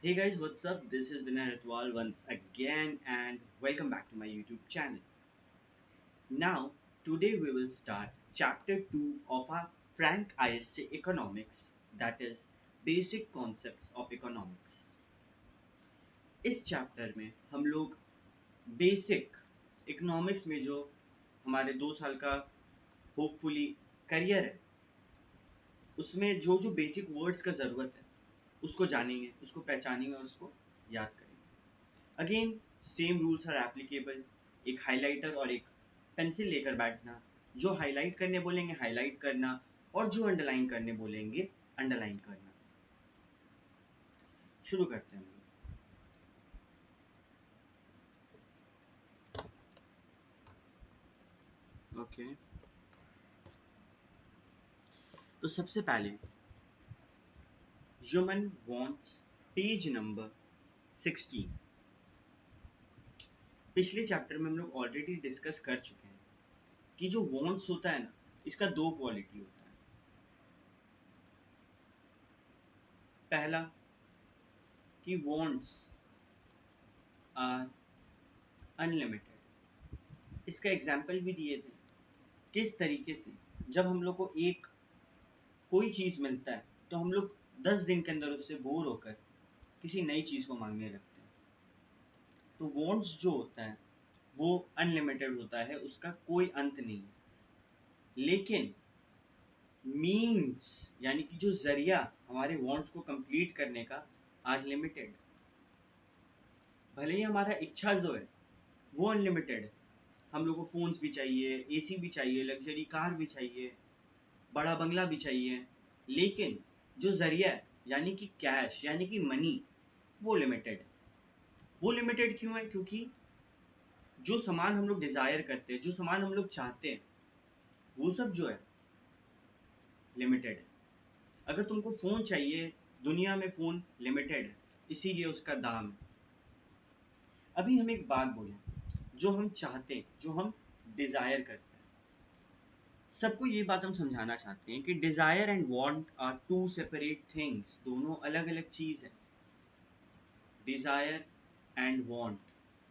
Hey guys, what's up? This is Vinay Ratwal once again, and welcome back to my YouTube channel. Now, today we will start chapter 2 of our Frank ISC Economics, that is, Basic Concepts of Economics. इस chapter में हम लोग basic economics में जो हमारे 2 साल का hopefully career है, उसमें जो जो बेसिक वर्ड्स का ज़रूरत है उसको जानेंगे, उसको पहचानेंगे और उसको याद करेंगे। Again same rules are applicable. एक हाइलाइटर और एक पेंसिल लेकर बैठना, जो हाईलाइट करने बोलेंगे हाईलाइट करना, और जो अंडरलाइन करने बोलेंगे अंडरलाइन करना। शुरू करते हैं। ओके, तो सबसे पहले ह्यूमन वांट्स, पेज नंबर 16। पिछले चैप्टर में हम लोग ऑलरेडी डिस्कस कर चुके हैं कि जो वांट्स होता है ना, इसका दो क्वालिटी होता है। पहला कि वांट्स आर अनलिमिटेड। इसका एग्जाम्पल भी दिए थे किस तरीके से जब हम लोग को एक कोई चीज़ मिलता है तो हम लोग 10 दिन के अंदर उससे बोर होकर किसी नई चीज़ को मांगने लगते हैं। तो वांट्स जो होता है वो अनलिमिटेड होता है, उसका कोई अंत नहीं है। लेकिन मीन्स यानी कि जो जरिया हमारे वांट्स को कंप्लीट करने का आर लिमिटेड। भले ही हमारा इच्छा जो है वो अनलिमिटेड है, हम लोग को फोन्स भी चाहिए, एसी भी चाहिए, लग्जरी कार भी चाहिए, बड़ा बंगला भी चाहिए, लेकिन जो जरिया है यानी कि कैश यानी कि मनी, वो लिमिटेड है। वो लिमिटेड क्यों है? क्योंकि जो सामान हम लोग डिजायर करते हैं, जो सामान हम लोग चाहते हैं, वो सब जो है लिमिटेड है। अगर तुमको फोन चाहिए, दुनिया में फोन लिमिटेड है, इसीलिए उसका दाम है। अभी हम एक बात बोलें, जो हम चाहते हैं, जो हम डिजायर करते हैं, सबको ये बात हम समझाना चाहते हैं कि desire and want are two separate things. दोनों अलग अलग चीज है। Desire and want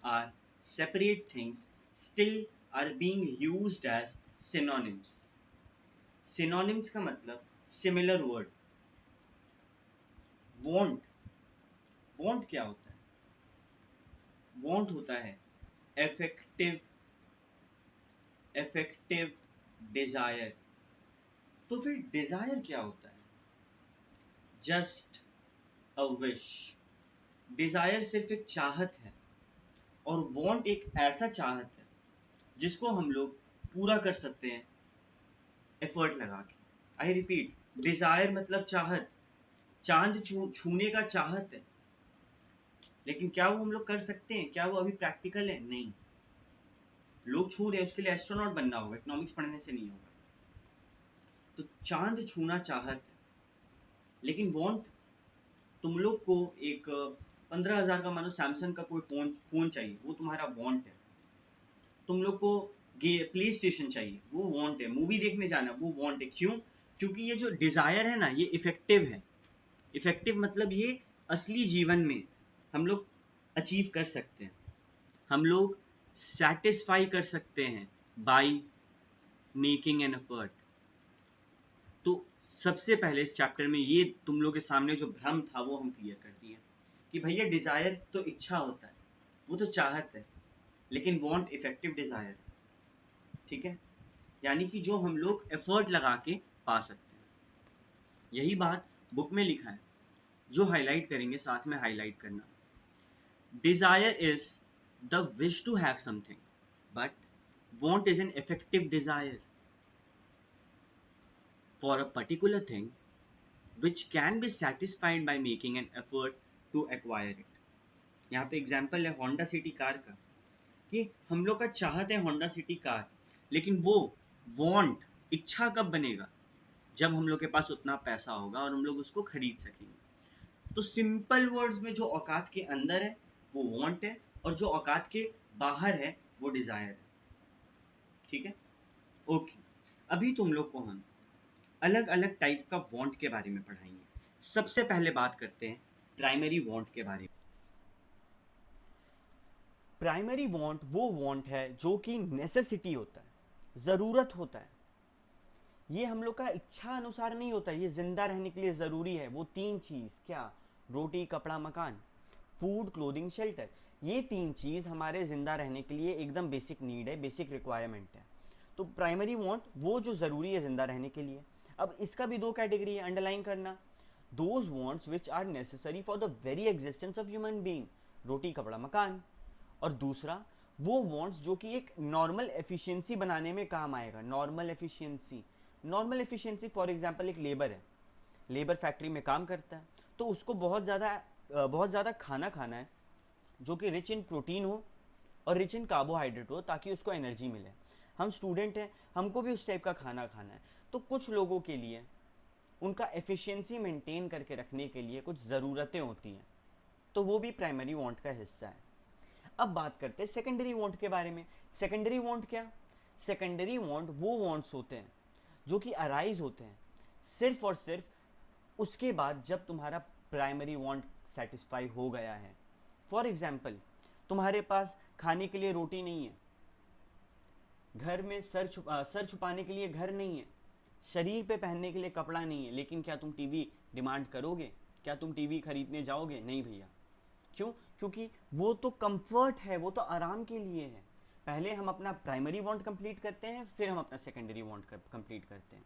are separate things, still are being used as synonyms. Synonyms का मतलब similar word. Want, want क्या होता है? Want होता है affective desire. तो फिर desire क्या होता है? Just a wish. Desire सिर्फ एक चाहत है और want एक ऐसा चाहत है जिसको हम लोग पूरा कर सकते हैं एफर्ट लगा के। आई रिपीट, डिजायर मतलब चाहत, चांद छूने का चाहत है, लेकिन क्या वो हम लोग कर सकते हैं? क्या वो अभी प्रैक्टिकल है? नहीं। लोग छू रहे हैं, उसके लिए एस्ट्रोनॉट बनना होगा, इकोनॉमिक्स पढ़ने से नहीं होगा। तो चांद छूना चाहत है, लेकिन वांट, तुम लोग को एक 15,000 का मानो सैमसंग का कोई फोन चाहिए, वो तुम्हारा वांट है। तुम लोग को प्ले स्टेशन चाहिए, वो वांट है। मूवी देखने जाना, वो वांट है। क्यों? क्योंकि ये जो डिजायर है ना, ये इफेक्टिव है। इफेक्टिव मतलब ये असली जीवन में हम लोग अचीव कर सकते हैं, हम लोग सेटिस्फाई कर सकते हैं बाय मेकिंग एन एफर्ट। तो सबसे पहले इस चैप्टर में ये तुम लोग के सामने जो भ्रम था वो हम क्लियर कर दिए कि भैया डिजायर तो इच्छा होता है, वो तो चाहत है, लेकिन वांट इफेक्टिव डिजायर है। ठीक है, यानी कि जो हम लोग एफर्ट लगा के पा सकते हैं। यही बात बुक में लिखा है, जो हाईलाइट करेंगे साथ में हाईलाइट करना। Desire is the wish to have something, but want is an effective desire for a particular thing which can be satisfied by making an effort to acquire it. यहाँ पे एग्जाम्पल है Honda city car का, कि हम लोग का चाहत है होंडा सिटी कार, लेकिन वो वांट, इच्छा कब बनेगा? जब हम लोग के पास उतना पैसा होगा और हम लोग उसको खरीद सकेंगे। तो सिंपल वर्ड्स में जो औकात के अंदर है वो वांट है, और जो औकात के बाहर है वो डिजायर है। ठीक है, ओके। अभी तुम लोग को हम अलग अलग टाइप का वांट के बारे में पढ़ाएंगे। सबसे पहले बात करते हैं प्राइमरी वांट के बारे में। प्राइमरी वांट वो वांट है जो कि नेसेसिटी होता है, ज़रूरत होता है। ये हम लोग का इच्छा अनुसार नहीं होता, ये जिंदा रहने के लिए ज़रूरी है। वो तीन चीज़ क्या? रोटी, कपड़ा, मकान, फूड, क्लोथिंग, शेल्टर। ये तीन चीज़ हमारे ज़िंदा रहने के लिए एकदम बेसिक नीड है, बेसिक रिक्वायरमेंट है। तो प्राइमरी वांट वो जो ज़रूरी है ज़िंदा रहने के लिए। अब इसका भी दो कैटेगरी है, अंडरलाइन करना। Those wants which are necessary for the very existence of human being, roti, kapda, makaan. और दूसरा वो वांट्स जो कि एक नॉर्मल एफिशिएंसी बनाने में काम आएगा। Normal efficiency, normal efficiency for example एक लेबर है, लेबर फैक्ट्री में काम करता है, तो उसको बहुत ज़्यादा खाना खाना है जो कि रिच इन प्रोटीन हो और रिच इन कार्बोहाइड्रेट हो, ताकि उसको एनर्जी मिले। हम स्टूडेंट हैं, हमको भी उस टाइप का खाना खाना है। तो कुछ लोगों के लिए उनका एफिशिएंसी मेंटेन करके रखने के लिए कुछ ज़रूरतें होती हैं, तो वो भी प्राइमरी वांट का हिस्सा है। अब बात करते हैं सेकेंडरी वांट के बारे में। सेकेंडरी वांट क्या? सेकेंडरी वांट वो वांट्स होते हैं जो कि अराइज होते हैं सिर्फ और सिर्फ उसके बाद जब तुम्हारा प्राइमरी वांट सेटिस्फाई हो गया है। फॉर एग्जाम्पल, तुम्हारे पास खाने के लिए रोटी नहीं है, घर में सर छुपाने के लिए घर नहीं है, शरीर पे पहनने के लिए कपड़ा नहीं है, लेकिन क्या तुम टीवी डिमांड करोगे? क्या तुम टीवी खरीदने जाओगे? नहीं भैया। क्यों? क्योंकि वो तो कंफर्ट है, वो तो आराम के लिए है। पहले हम अपना प्राइमरी वांट कंप्लीट करते हैं, फिर हम अपना सेकेंडरी वांट कंप्लीट करते हैं।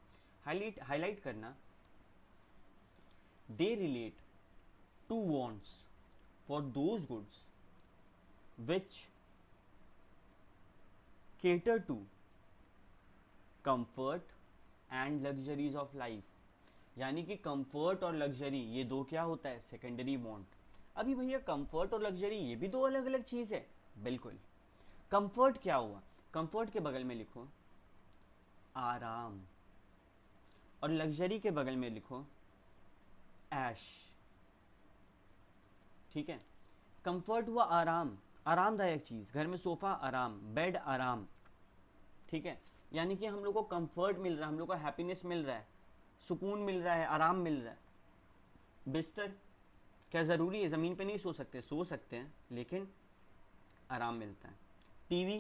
हाईलाइट करना, they relate to wants for those goods which cater to comfort and luxuries of life। यानी कि कंफर्ट और लग्जरी, ये दो क्या होता है? Secondary want. अभी भैया कंफर्ट और लग्जरी ये भी दो अलग अलग चीज है? बिल्कुल। कंफर्ट क्या हुआ? कंफर्ट के बगल में लिखो आराम, और लग्जरी के बगल में लिखो ऐश। ठीक है? कंफर्ट हुआ आराम, आरामदायक चीज, घर में सोफा आराम, बेड आराम। ठीक है? यानी कि हम लोग को कंफर्ट मिल रहा है, हम लोग को हैप्पीनेस मिल रहा है, सुकून मिल रहा है, आराम मिल रहा है। बिस्तर क्या ज़रूरी है? ज़मीन पे नहीं सो सकते, सो सकते हैं, लेकिन आराम मिलता है। टीवी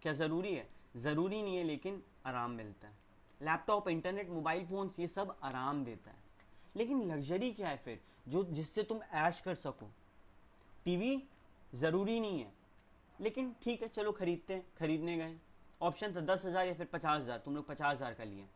क्या ज़रूरी है? ज़रूरी नहीं है, लेकिन आराम मिलता है। लैपटॉप, इंटरनेट, मोबाइल फ़ोन्स, ये सब आराम देता है। लेकिन लग्जरी क्या है फिर, जो जिससे तुम ऐश कर सको? टीवी ज़रूरी नहीं है, लेकिन ठीक है चलो खरीदते हैं, खरीदने गए, ऑप्शन था 10,000 या फिर 50,000, तुम लोग 50,000 का लिए।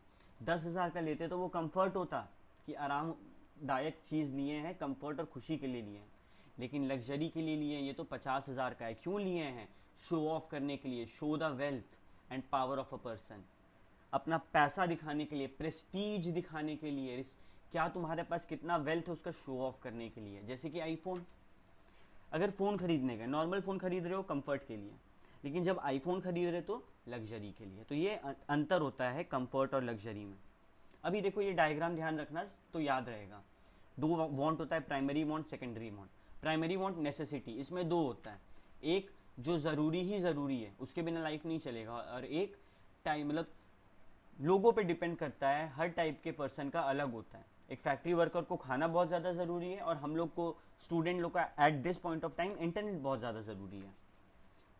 10,000 का लेते तो वो कंफर्ट होता कि आरामदायक चीज़ लिए हैं, कंफर्ट और खुशी के लिए लिए हैं। लेकिन लग्जरी के लिए लिए हैं, ये तो 50,000 का है। क्यों लिए हैं? शो ऑफ करने के लिए, show the wealth and power of a person, अपना पैसा दिखाने के लिए, प्रेस्टीज दिखाने के लिए। क्या तुम्हारे पास कितना वेल्थ है उसका शो ऑफ करने के लिए। जैसे कि आईफोन, अगर फ़ोन खरीदने का, नॉर्मल फ़ोन खरीद रहे हो कंफर्ट के लिए, लेकिन जब आईफोन खरीद रहे तो लग्जरी के लिए। तो ये अंतर होता है कंफर्ट और लग्जरी में। अभी देखो ये डायग्राम ध्यान रखना तो याद रहेगा। दो वांट होता है, primary want, secondary want. Primary want necessity, इसमें दो होता है, एक जो ज़रूरी ही ज़रूरी है, उसके बिना लाइफ नहीं चलेगा, और एक टाइम मतलब लोगों पे डिपेंड करता है, हर टाइप के पर्सन का अलग होता है। एक फैक्ट्री वर्कर को खाना बहुत ज़्यादा ज़रूरी है, और हम लोग को, स्टूडेंट लोग का at this point of time internet बहुत ज़्यादा ज़रूरी है।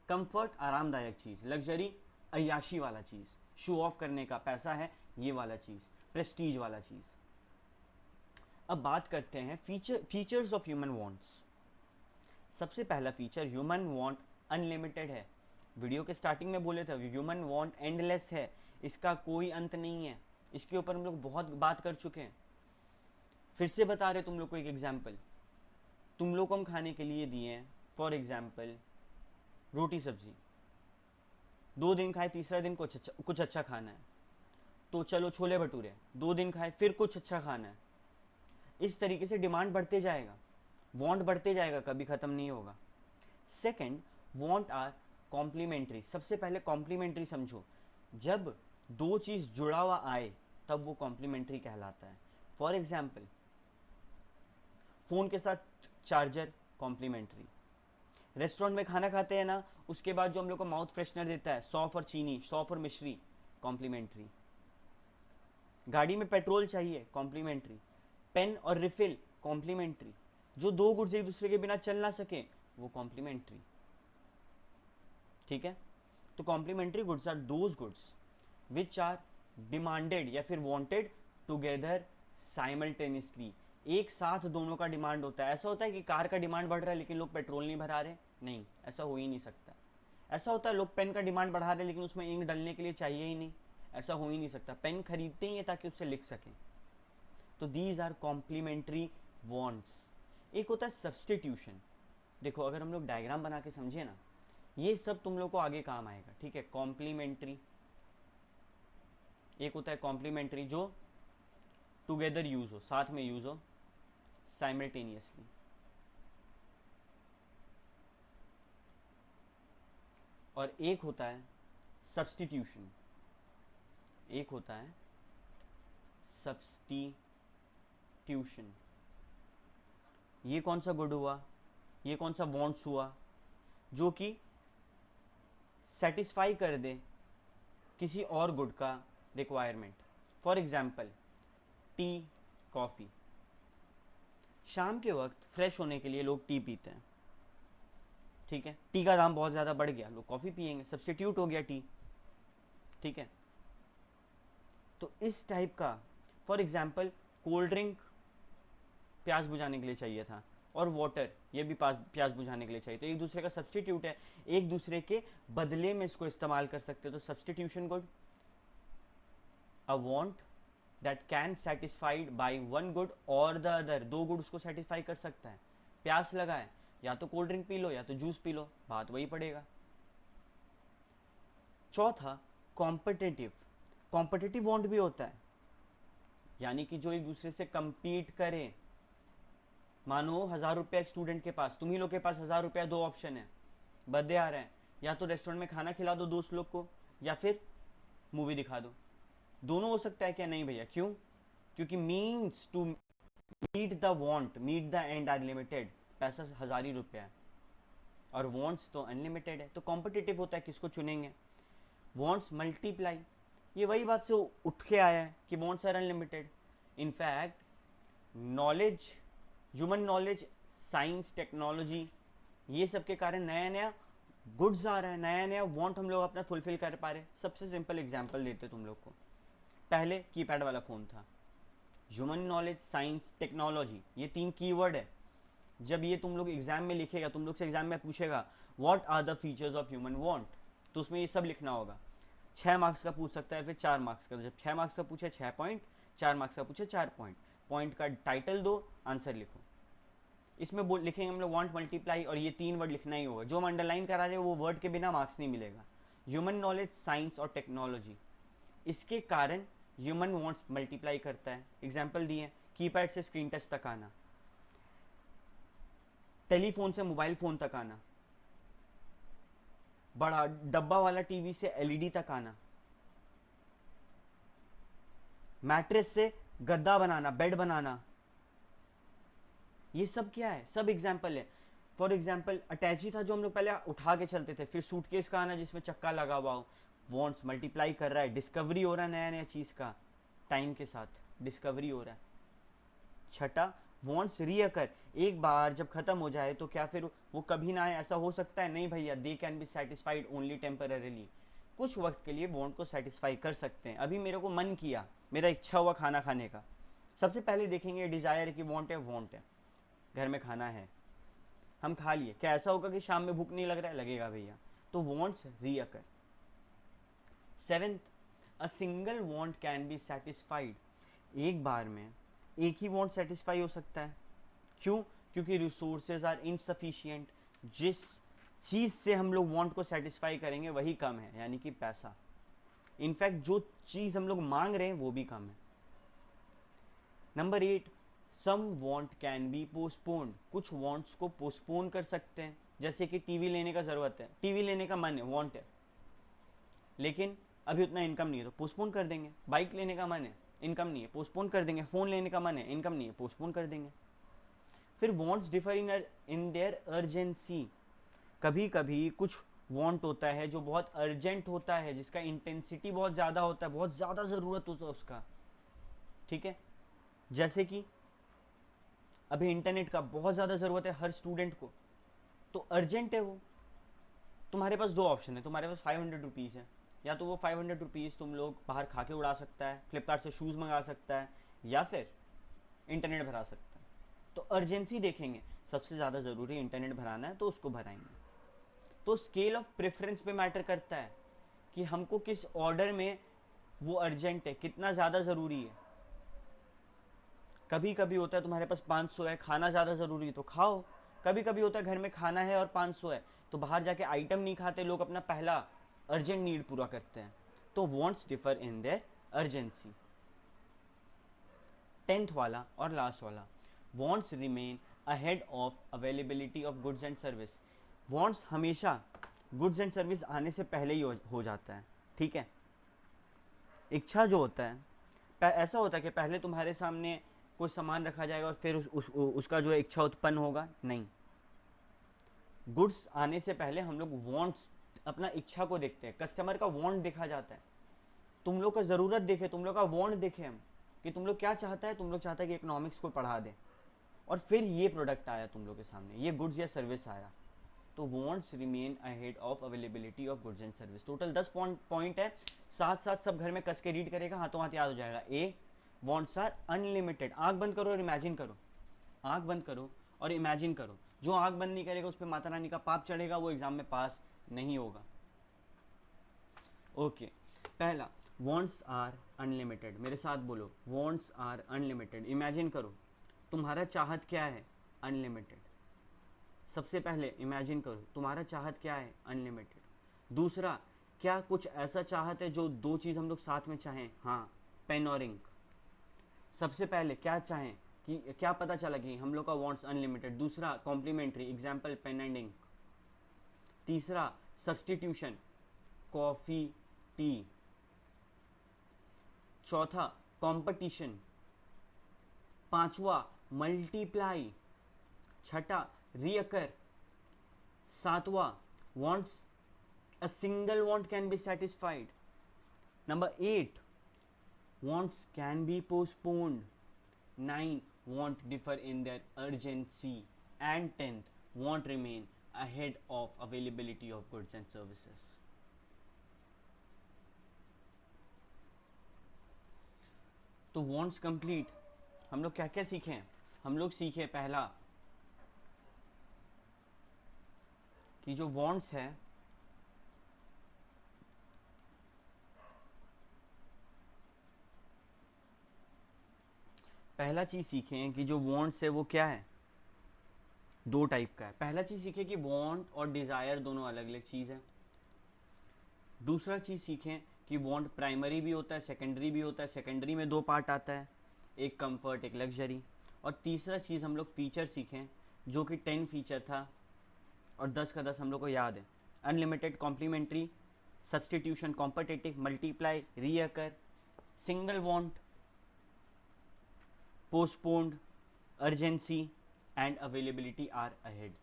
कंफर्ट आरामदायक चीज़, लग्जरी अय्याशी वाला चीज़, शो ऑफ करने का, पैसा है ये वाला चीज़, प्रेस्टीज वाला चीज़। अब बात करते हैं फीचर्स ऑफ ह्यूमन वांट्स। सबसे पहला फीचर, ह्यूमन वांट अनलिमिटेड है। वीडियो के स्टार्टिंग में बोले थे ह्यूमन वांट एंडलेस है, इसका कोई अंत नहीं है। इसके ऊपर हम लोग बहुत बात कर चुके हैं, फिर से बता रहे तुम लोग को एक एग्जाम्पल। तुम लोग को हम खाने के लिए दिए हैं, फॉर एग्जाम्पल रोटी सब्जी, 2 दिन खाए, तीसरा दिन कुछ अच्छा खाना है, तो चलो छोले भटूरे, 2 दिन खाए, फिर कुछ अच्छा खाना है। इस तरीके से डिमांड बढ़ते जाएगा, वांट बढ़ते जाएगा, कभी ख़त्म नहीं होगा। Second, want are complementary. सबसे पहले कॉम्प्लीमेंट्री समझो, जब दो चीज़ जुड़ा हुआ आए तब वो कॉम्प्लीमेंट्री कहलाता है। फॉर एग्जाम्पल, फ़ोन के साथ चार्जर, कॉम्प्लीमेंट्री। रेस्टोरेंट में खाना खाते हैं ना, उसके बाद जो हम लोग को माउथ फ्रेशनर देता है, सौंफ और चीनी, सौंफ और मिश्री, कॉम्प्लीमेंट्री। गाड़ी में पेट्रोल चाहिए, कॉम्प्लीमेंट्री। पेन और रिफिल, कॉम्प्लीमेंट्री। जो दो गुड्स एक दूसरे के बिना चल ना सके वो कॉम्प्लीमेंट्री। ठीक है, तो complementary goods are those goods which are demanded या फिर वांटेड टुगेदर साइमल्टेनियसली। एक साथ दोनों का डिमांड होता है। ऐसा होता है कि कार का डिमांड बढ़ रहा है लेकिन लोग पेट्रोल नहीं भरा रहे, नहीं, ऐसा हो ही नहीं सकता। ऐसा होता है लोग पेन का डिमांड बढ़ा रहे हैं लेकिन उसमें इंक डलने के लिए चाहिए ही नहीं, ऐसा हो ही नहीं सकता। पेन खरीदते ही है ताकि उससे लिख सकें। तो दीज आर कॉम्प्लीमेंट्री वॉन्ट्स। एक होता है सब्सटीट्यूशन। देखो अगर हम लोग डायग्राम बना के समझे ना, ये सब तुम लोग को आगे काम आएगा। ठीक है, कॉम्प्लीमेंट्री, एक होता है कॉम्प्लीमेंट्री जो टुगेदर यूज हो, साथ में यूज हो, साइमल्टेनियसली। और एक होता है सब्सटीट्यूशन, एक होता है सब्सटीट्यूशन। ये कौन सा गुड हुआ, ये कौन सा वांट्स हुआ जो कि सेटिस्फाई कर दे किसी और गुड का requirement. For example T, coffee. शाम के वक्त फ्रेश होने के लिए लोग टी पीते हैं। ठीक है, टी का दाम बहुत ज़्यादा बढ़ गया, लोग कॉफ़ी पियेंगे, सब्सटीट्यूट हो गया टी। ठीक है, तो इस टाइप का। फॉर एग्जाम्पल कोल्ड ड्रिंक प्यास बुझाने के लिए चाहिए था, और वाटर ये भी प्यास बुझाने के लिए चाहिए, तो एक दूसरे का सब्सटीट्यूट है, एक दूसरे के बदले में इसको इस्तेमाल कर सकते हैं। तो substitution good, a want that can satisfied by one good और द अदर। दो गुड उसको सेटिस्फाई कर सकता है। प्यास लगा है, या तो कोल्ड ड्रिंक पी लो या तो जूस पी लो, बात वही पड़ेगा। चौथा कॉम्पिटिटिव। कॉम्पिटिटिव वांट भी होता है, यानी कि जो एक दूसरे से compete करे। मानो 1000 रुपया एक स्टूडेंट के पास, तुम ही लोग के पास 1000 रुपया, दो ऑप्शन है, बर्थडे आ रहा है, या तो रेस्टोरेंट में खाना खिला दो दोस्त लोग को, या फिर मूवी दिखा दो। दोनों हो सकता है क्या? नहीं भैया, क्यों? क्योंकि means to meet the want, meet the end are limited. पैसा 1000 ही रुपया है और वांट्स तो अनलिमिटेड है, तो कॉम्पिटिटिव होता है, किसको चुनेंगे? वांट्स मल्टीप्लाई, ये वही बात से उठ के आया है कि wants are unlimited. In fact knowledge, human knowledge, science, technology, ये सब के कारण नया नया गुड्स आ रहा है, नया नया वांट हम लोग अपना फुलफिल कर पा रहे। सबसे सिंपल एग्जांपल देते तुम लोग को। पहले कीपैड वाला फ़ोन था। ह्यूमन नॉलेज, साइंस, टेक्नोलॉजी, ये 3 कीवर्ड है। जब ये तुम लोग एग्जाम में लिखेगा, तुम लोग से एग्जाम में पूछेगा what are the features of human want, तो उसमें ये सब लिखना होगा। 6 मार्क्स का पूछ सकता है, फिर 4 मार्क्स का। जब 6 मार्क्स का पूछे 6 पॉइंट, 4 मार्क्स का पूछे 4 पॉइंट, पॉइंट का टाइटल दो, आंसर लिखो। इसमें लिखेंगे हम लोग वांट मल्टीप्लाई, और ये 3 वर्ड लिखना ही होगा। जो हम अंडरलाइन करा रहे हैं वो वर्ड के बिना मार्क्स नहीं मिलेगा। ह्यूमन नॉलेज, साइंस और टेक्नोलॉजी, इसके कारण ह्यूमन वांट्स मल्टीप्लाई करता है। एग्जाम्पल दिए, कीपैड से स्क्रीन टच तक आना, टेलीफोन से मोबाइल फोन तक आना, बड़ा डब्बा वाला टीवी से एलईडी तक आना, मैट्रेस से गद्दा बनाना, बेड बनाना, ये सब क्या है? सब एग्जाम्पल है। फॉर एग्जाम्पल अटैची था जो हम लोग पहले उठा के चलते थे, फिर सूटकेस का आना जिसमें चक्का लगा हुआ हो। वांट्स मल्टीप्लाई कर रहा है, डिस्कवरी हो रहा है नया नया चीज़ का, टाइम के साथ डिस्कवरी हो रहा है। छठा वांट्स रीअकर, एक बार जब खत्म हो जाए तो क्या फिर वो कभी ना आए? ऐसा हो सकता है? नहीं भैया, they can be satisfied only temporarily. कुछ वक्त के लिए वांट को सेटिस्फाई कर सकते हैं। अभी मेरे को मन किया, मेरा इच्छा हुआ खाना खाने का, सबसे पहले देखेंगे डिजायर की वांट है, वांट है, घर में खाना है, हम खा लिए, क्या ऐसा होगा कि शाम में भूख नहीं लग रहा है? लगेगा भैया, तो wants recur. Seventh, a single want can be satisfied, एक बार में एक ही वांट सेटिस्फाई हो सकता है। क्यों? क्योंकि रिसोर्सेज आर इनसफिशिएंट। जिस चीज़ से हम लोग वांट को सेटिस्फाई करेंगे वही कम है, यानी कि पैसा। इनफैक्ट जो चीज़ हम लोग मांग रहे हैं वो भी कम है। Number 8, some want can be postponed, कुछ वांट्स को पोस्टपोन कर सकते हैं। जैसे कि टीवी लेने का ज़रूरत है, टीवी लेने का मन है, वांट है, लेकिन अभी उतना इनकम नहीं है तो पोस्टपोन कर देंगे। बाइक लेने का मन है, इनकम नहीं है, पोस्टपोन कर देंगे। फ़ोन लेने का मन है, इनकम नहीं है, पोस्टपोन कर देंगे। फिर wants differ in their urgency, कभी कभी कुछ वांट होता है जो बहुत अर्जेंट होता है, जिसका इंटेंसिटी बहुत ज़्यादा होता है, बहुत ज़्यादा ज़रूरत होता है उसका। ठीक है, जैसे कि अभी इंटरनेट का बहुत ज़्यादा ज़रूरत है हर स्टूडेंट को, तो अर्जेंट है वो। तुम्हारे पास दो ऑप्शन है, तुम्हारे पास 500 रुपीज़ है, या तो वो 500 रुपीज़ तुम लोग बाहर खा के उड़ा सकता है, फ्लिपकार्ट से शूज़ मंगा सकता है, या फिर इंटरनेट भरा सकता है। तो अर्जेंसी देखेंगे, सबसे ज़्यादा ज़रूरी इंटरनेट भराना है तो उसको भराएंगे। तो स्केल ऑफ प्रेफरेंस पे मैटर करता है कि हमको किस ऑर्डर में वो अर्जेंट है, कितना ज़्यादा ज़रूरी है। कभी कभी होता है तुम्हारे पास 500 है, खाना ज़्यादा ज़रूरी है तो खाओ। कभी कभी होता है घर में खाना है और 500 है, तो बाहर जाके आइटम नहीं खाते लोग, अपना पहला अर्जेंट नीड पूरा करते हैं। तो wants differ in their urgency. 10th वाला और लास्ट वाला, wants remain ahead of availability of goods and service. Wants हमेशा गुड्स एंड सर्विस आने से पहले ही हो जाता है, ठीक है। इच्छा जो होता है, ऐसा होता है कि पहले तुम्हारे सामने कोई सामान रखा जाएगा और फिर उसका जो है इच्छा उत्पन्न होगा, नहीं। गुड्स आने से पहले हम लोग वॉन्ट्स, अपना इच्छा को देखते हैं, कस्टमर का वॉन्ट देखा जाता है। तुम लोग का ज़रूरत देखे, तुम लोग का वॉन्ट देखे हम, कि तुम लोग क्या चाहता है। तुम लोग चाहता है कि इकोनॉमिक्स को पढ़ा दे, और फिर ये प्रोडक्ट आया तुम लोग के सामने, ये गुड्स या सर्विस आया। तो wants remain ahead of availability of goods and service. Total 10 point है, साथ साथ सब घर में कस के रीड करेगा, हाथों हाथ याद हो जाएगा। ए, वॉन्ट्स आर अनलिमिटेड। आंख बंद करो और इमेजिन करो, आंख बंद करो और इमेजिन करो। जो आंख बंद नहीं करेगा उस पर माता रानी का पाप चढ़ेगा, वो एग्जाम में पास नहीं होगा। ओके, पहला, वॉन्ट्स आर अनलिमिटेड। मेरे साथ बोलो, वॉन्ट्स आर अनलिमिटेड। इमेजिन करो तुम्हारा चाहत क्या है, अनलिमिटेड। सबसे पहले इमेजिन करो तुम्हारा चाहत क्या है, अनलिमिटेड। दूसरा, क्या कुछ ऐसा चाहत है जो दो चीज़ हम लोग साथ में चाहें, हाँ, पेन और इंक। सबसे पहले क्या चाहें, कि क्या पता चला कि हम लोग का वॉन्ट्स अनलिमिटेड। दूसरा, complementary, example pen and ink. तीसरा, सब्सटीट्यूशन, कॉफ़ी टी। चौथा, कंपटीशन। पांचवा, मल्टीप्लाई। छठा, रीअकर। सातवां, wants, a single want can be satisfied. Number 8, wants can be postponed. 9, want differ in their urgency. And 10th, want remain ahead of availability of goods and services. तो wants complete, हम लोग क्या क्या सीखे? हम लोग सीखे पहला कि जो wants है पहला चीज़ सीखे हैं कि जो wants है वो क्या है, दो टाइप का है। पहला चीज़ सीखे कि want और desire दोनों अलग अलग चीज़ है। दूसरा चीज़ सीखें कि want प्राइमरी भी होता है, सेकेंडरी भी होता है। सेकेंडरी में दो पार्ट आता है, एक कंफर्ट, एक लग्जरी। और तीसरा चीज़ हम लोग फीचर सीखें, जो कि 10 फीचर था और 10 का 10 हम लोग को याद है। Unlimited, complementary, substitution, competitive, multiply, recur, single want, postponed, urgency and availability are ahead.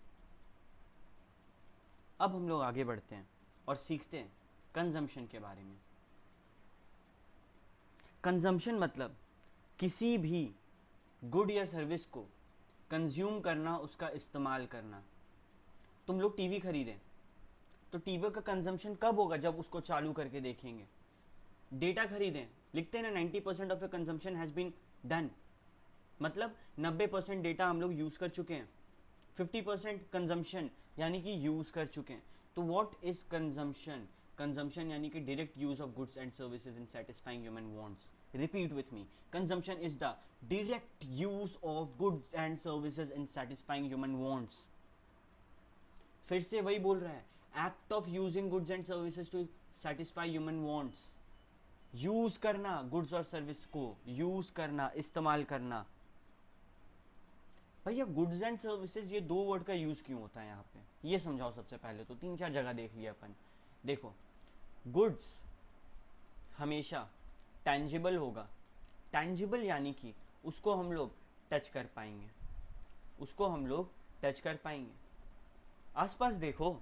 अब हम लोग आगे बढ़ते हैं और सीखते हैं कंजम्पशन के बारे में। कंजम्पशन मतलब किसी भी गुड या सर्विस को कंज्यूम करना, उसका इस्तेमाल करना। तुम लोग टीवी खरीदें तो टीवी का कंजम्पशन कब होगा, जब उसको चालू करके देखेंगे। डेटा खरीदें, लिखते हैं ना 90% of the consumption has been done, मतलब 90% डेटा हम लोग यूज़ कर चुके हैं, 50% कंजम्पशन यानी कि यूज़ कर चुके हैं। तो व्हाट इज़ कंजम्पशन? कंजम्पशन यानी कि direct use of goods and services in satisfying human wants. Repeat with me, consumption is the direct use of goods and services in satisfying human wants. फिर से वही बोल रहा है, act of using goods and services to satisfy human wants. Use करना, goods और service को use करना, इस्तेमाल करना। भैया गुड्स एंड सर्विसेज, ये दो वर्ड का यूज क्यों होता है यहाँ पे, ये समझाओ। सबसे पहले तो 3-4 जगह देख लिया अपन। देखो, गुड्स हमेशा टैंजिबल होगा। टैंजिबल यानी कि उसको हम लोग टच कर पाएंगे, उसको हम लोग टच कर पाएंगे। आसपास देखो,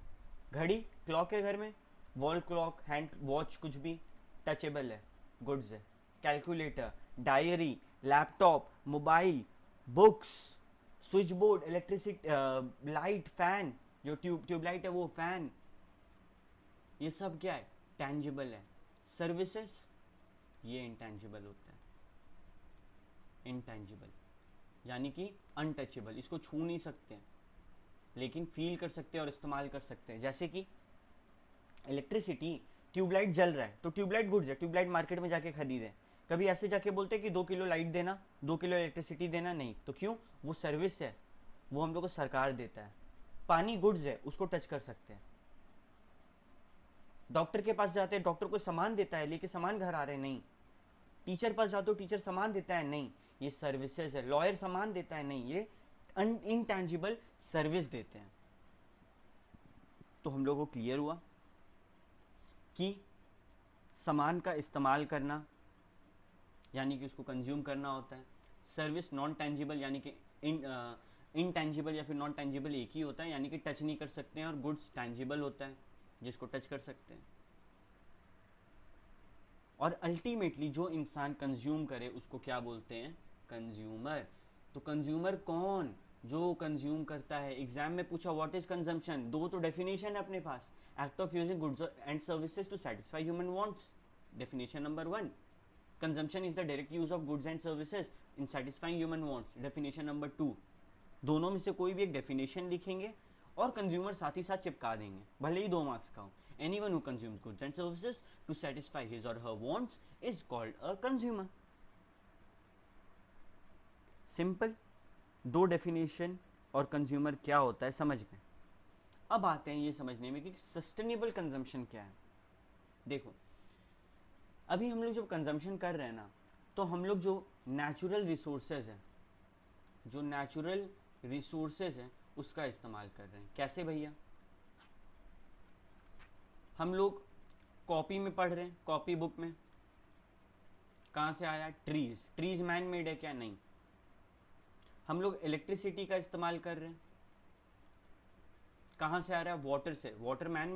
घड़ी, क्लॉक है घर में, वॉल क्लॉक, हैंड वॉच, कुछ भी टचेबल है, गुड्स है। Calculator, diary, laptop, mobile, books, switch board, electricity, light, fan, जो ट्यूबलाइट है वो फैन, ये सब क्या है, टैंजिबल है। सर्विसेज ये इंटैंजिबल होता है, इंटैंजिबल यानी कि अनटचेबल, इसको छू नहीं सकते हैं लेकिन फील कर सकते हैं और इस्तेमाल कर सकते हैं। जैसे कि इलेक्ट्रिसिटी, ट्यूबलाइट जल रहा है तो ट्यूबलाइट गुड्स है, ट्यूबलाइट मार्केट में जाके खरीदे, कभी ऐसे जाके बोलते हैं कि 2 किलो लाइट देना, 2 किलो इलेक्ट्रिसिटी देना, नहीं। तो क्यों, वो सर्विस है, वो हम लोग को सरकार देता है। पानी गुड्स है, उसको टच कर सकते हैं। डॉक्टर के पास जाते हैं, डॉक्टर को सामान देता है, लेके सामान घर आ रहे हैं, नहीं। टीचर पास जाते हो, टीचर सामान देता है, नहीं, ये सर्विसेज है। लॉयर सामान देता है, नहीं, ये इनटैंजिबल सर्विस देते हैं। तो हम लोगों को क्लियर हुआ कि सामान का इस्तेमाल करना यानी कि उसको कंज्यूम करना होता है। सर्विस नॉन टैंजिबल यानी कि इनटैंजिबल या फिर नॉन टैंजिबल एक ही होता है, यानी कि टच नहीं कर सकते हैं। और गुड्स टैंजिबल होता है, जिसको टच कर सकते हैं। और अल्टीमेटली जो इंसान कंज्यूम करे उसको क्या बोलते हैं, कंज्यूमर। तो कंज्यूमर कौन, जो कंज्यूम करता है। एग्जाम में पूछा व्हाट इज कंजम्पशन, दो तो डेफिनेशन है अपने पास, act of using goods and services to satisfy human wants. Definition number 1, consumption is the direct use of goods and services in satisfying human wants. Definition number 2, दोनों में से कोई भी एक डेफिनेशन लिखेंगे और कंज्यूमर साथ ही साथ चिपका देंगे, भले ही 2 मार्क्स का हो। Anyone who consumes goods and services to satisfy his or her wants is called a consumer. Simple, 2 definition और कंज्यूमर क्या होता है समझ गए। अब आते हैं ये समझने में कि सस्टेनेबल कंजम्पशन क्या है। देखो, अभी हम लोग जब कंजम्पशन कर रहे हैं ना, तो हम लोग जो नेचुरल रिसोर्सेज है, जो नेचुरल रिसोर्सेज है उसका इस्तेमाल कर रहे हैं। कैसे भैया, हम लोग कॉपी में पढ़ रहे हैं, कॉपी बुक में कहाँ से आया, ट्रीज। ट्रीज मैन मेड है क्या, नहीं। हम लोग इलेक्ट्रिसिटी का इस्तेमाल कर रहे हैं, कहाँ से आ रहा है, वाटर से। वाटर मैन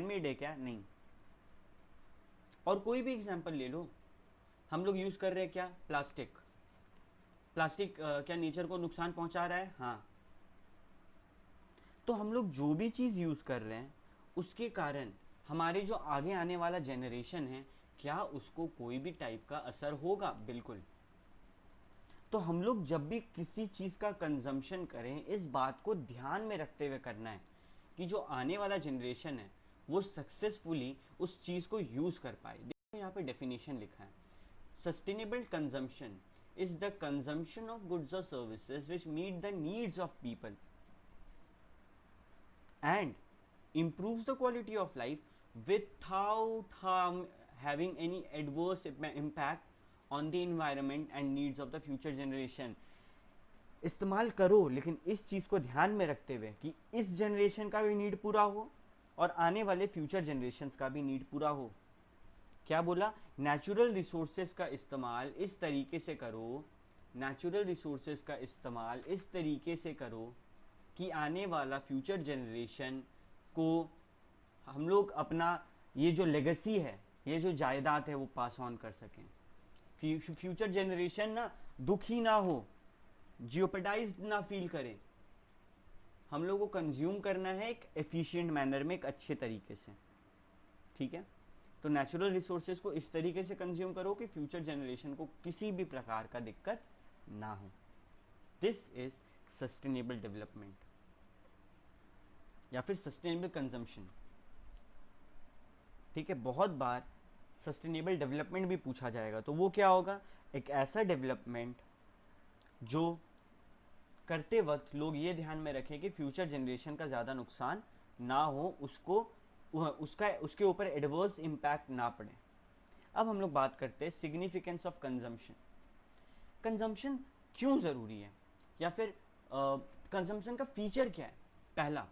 मेड है क्या, नहीं। और कोई भी एग्जांपल ले लो, हम लोग यूज कर रहे हैं क्या, प्लास्टिक। प्लास्टिक क्या नेचर को नुकसान पहुंचा रहा है, हाँ। तो हम लोग जो भी चीज यूज कर रहे हैं उसके कारण हमारे जो आगे आने वाला जनरेशन है, क्या उसको कोई भी टाइप का असर होगा, बिल्कुल। तो हम लोग जब भी किसी चीज का कंजम्पशन करें, इस बात को ध्यान में रखते हुए करना है कि जो आने वाला जनरेशन है वो सक्सेसफुली उस चीज को यूज कर पाए। देखो यहाँ पे डेफिनेशन लिखा है, sustainable consumption is the consumption of goods or services which meet the needs of people and improves the quality of life without having any adverse impact on the environment and needs of the future generation. इस्तेमाल करो लेकिन इस चीज़ को ध्यान में रखते हुए कि इस जनरेशन का भी नीड पूरा हो और आने वाले फ्यूचर जनरेशन्स का भी नीड पूरा हो। क्या बोला, नेचुरल रिसोर्सेज का इस्तेमाल इस तरीके से करो, नेचुरल रिसोर्सेज का इस्तेमाल इस तरीके से करो कि आने वाला फ्यूचर जनरेशन को हम लोग अपना ये जो लेगेसी है, ये जो जायदाद है वो पास ऑन कर सकें। फ्यूचर जनरेशन ना दुखी ना हो, जियोपेडाइज ना फील करे। हम लोग को कंज्यूम करना है एक एफिशिएंट मैनर में, एक अच्छे तरीके से, ठीक है। तो नेचुरल रिसोर्सेज को इस तरीके से कंज्यूम करो कि फ्यूचर जनरेशन को किसी भी प्रकार का दिक्कत ना हो। दिस इज सस्टेनेबल डेवलपमेंट या फिर सस्टेनेबल कंजम्पशन, ठीक है। बहुत बार सस्टेनेबल डेवलपमेंट भी पूछा जाएगा, तो वो क्या होगा, एक ऐसा डेवलपमेंट जो करते वक्त लोग ये ध्यान में रखें कि फ्यूचर जनरेशन का ज़्यादा नुकसान ना हो, उसके ऊपर एडवर्स इम्पैक्ट ना पड़े। अब हम लोग बात करते हैं सिग्निफिकेंस ऑफ कंजम्पशन। कंजम्पशन क्यों ज़रूरी है या फिर कंजम्पशन का फीचर क्या है। पहला,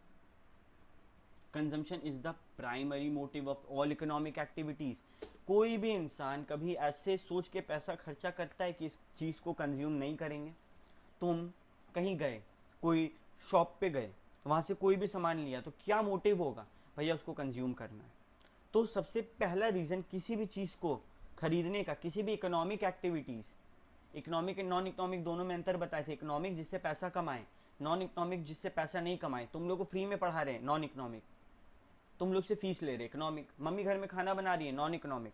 consumption is the primary motive of all economic activities. कोई भी इंसान कभी ऐसे सोच के पैसा खर्चा करता है कि इस चीज़ को कंज्यूम नहीं करेंगे। तुम कहीं गए, कोई शॉप पे गए, वहाँ से कोई भी सामान लिया, तो क्या मोटिव होगा, भैया उसको कंज्यूम करना है। तो सबसे पहला रीज़न किसी भी चीज़ को खरीदने का, किसी भी economic activities economic and non economic दोनों में अंतर बताए थे। इकोनॉमिक जिससे पैसा कमाए, नॉन इकोनॉमिक जिससे पैसा नहीं कमाए। तुम लोग को फ्री में पढ़ा रहे हैं नॉन इकोनॉमिक, तुम लोग से फीस ले रहे इकोनॉमिक। मम्मी घर में खाना बना रही है नॉन इकोनॉमिक।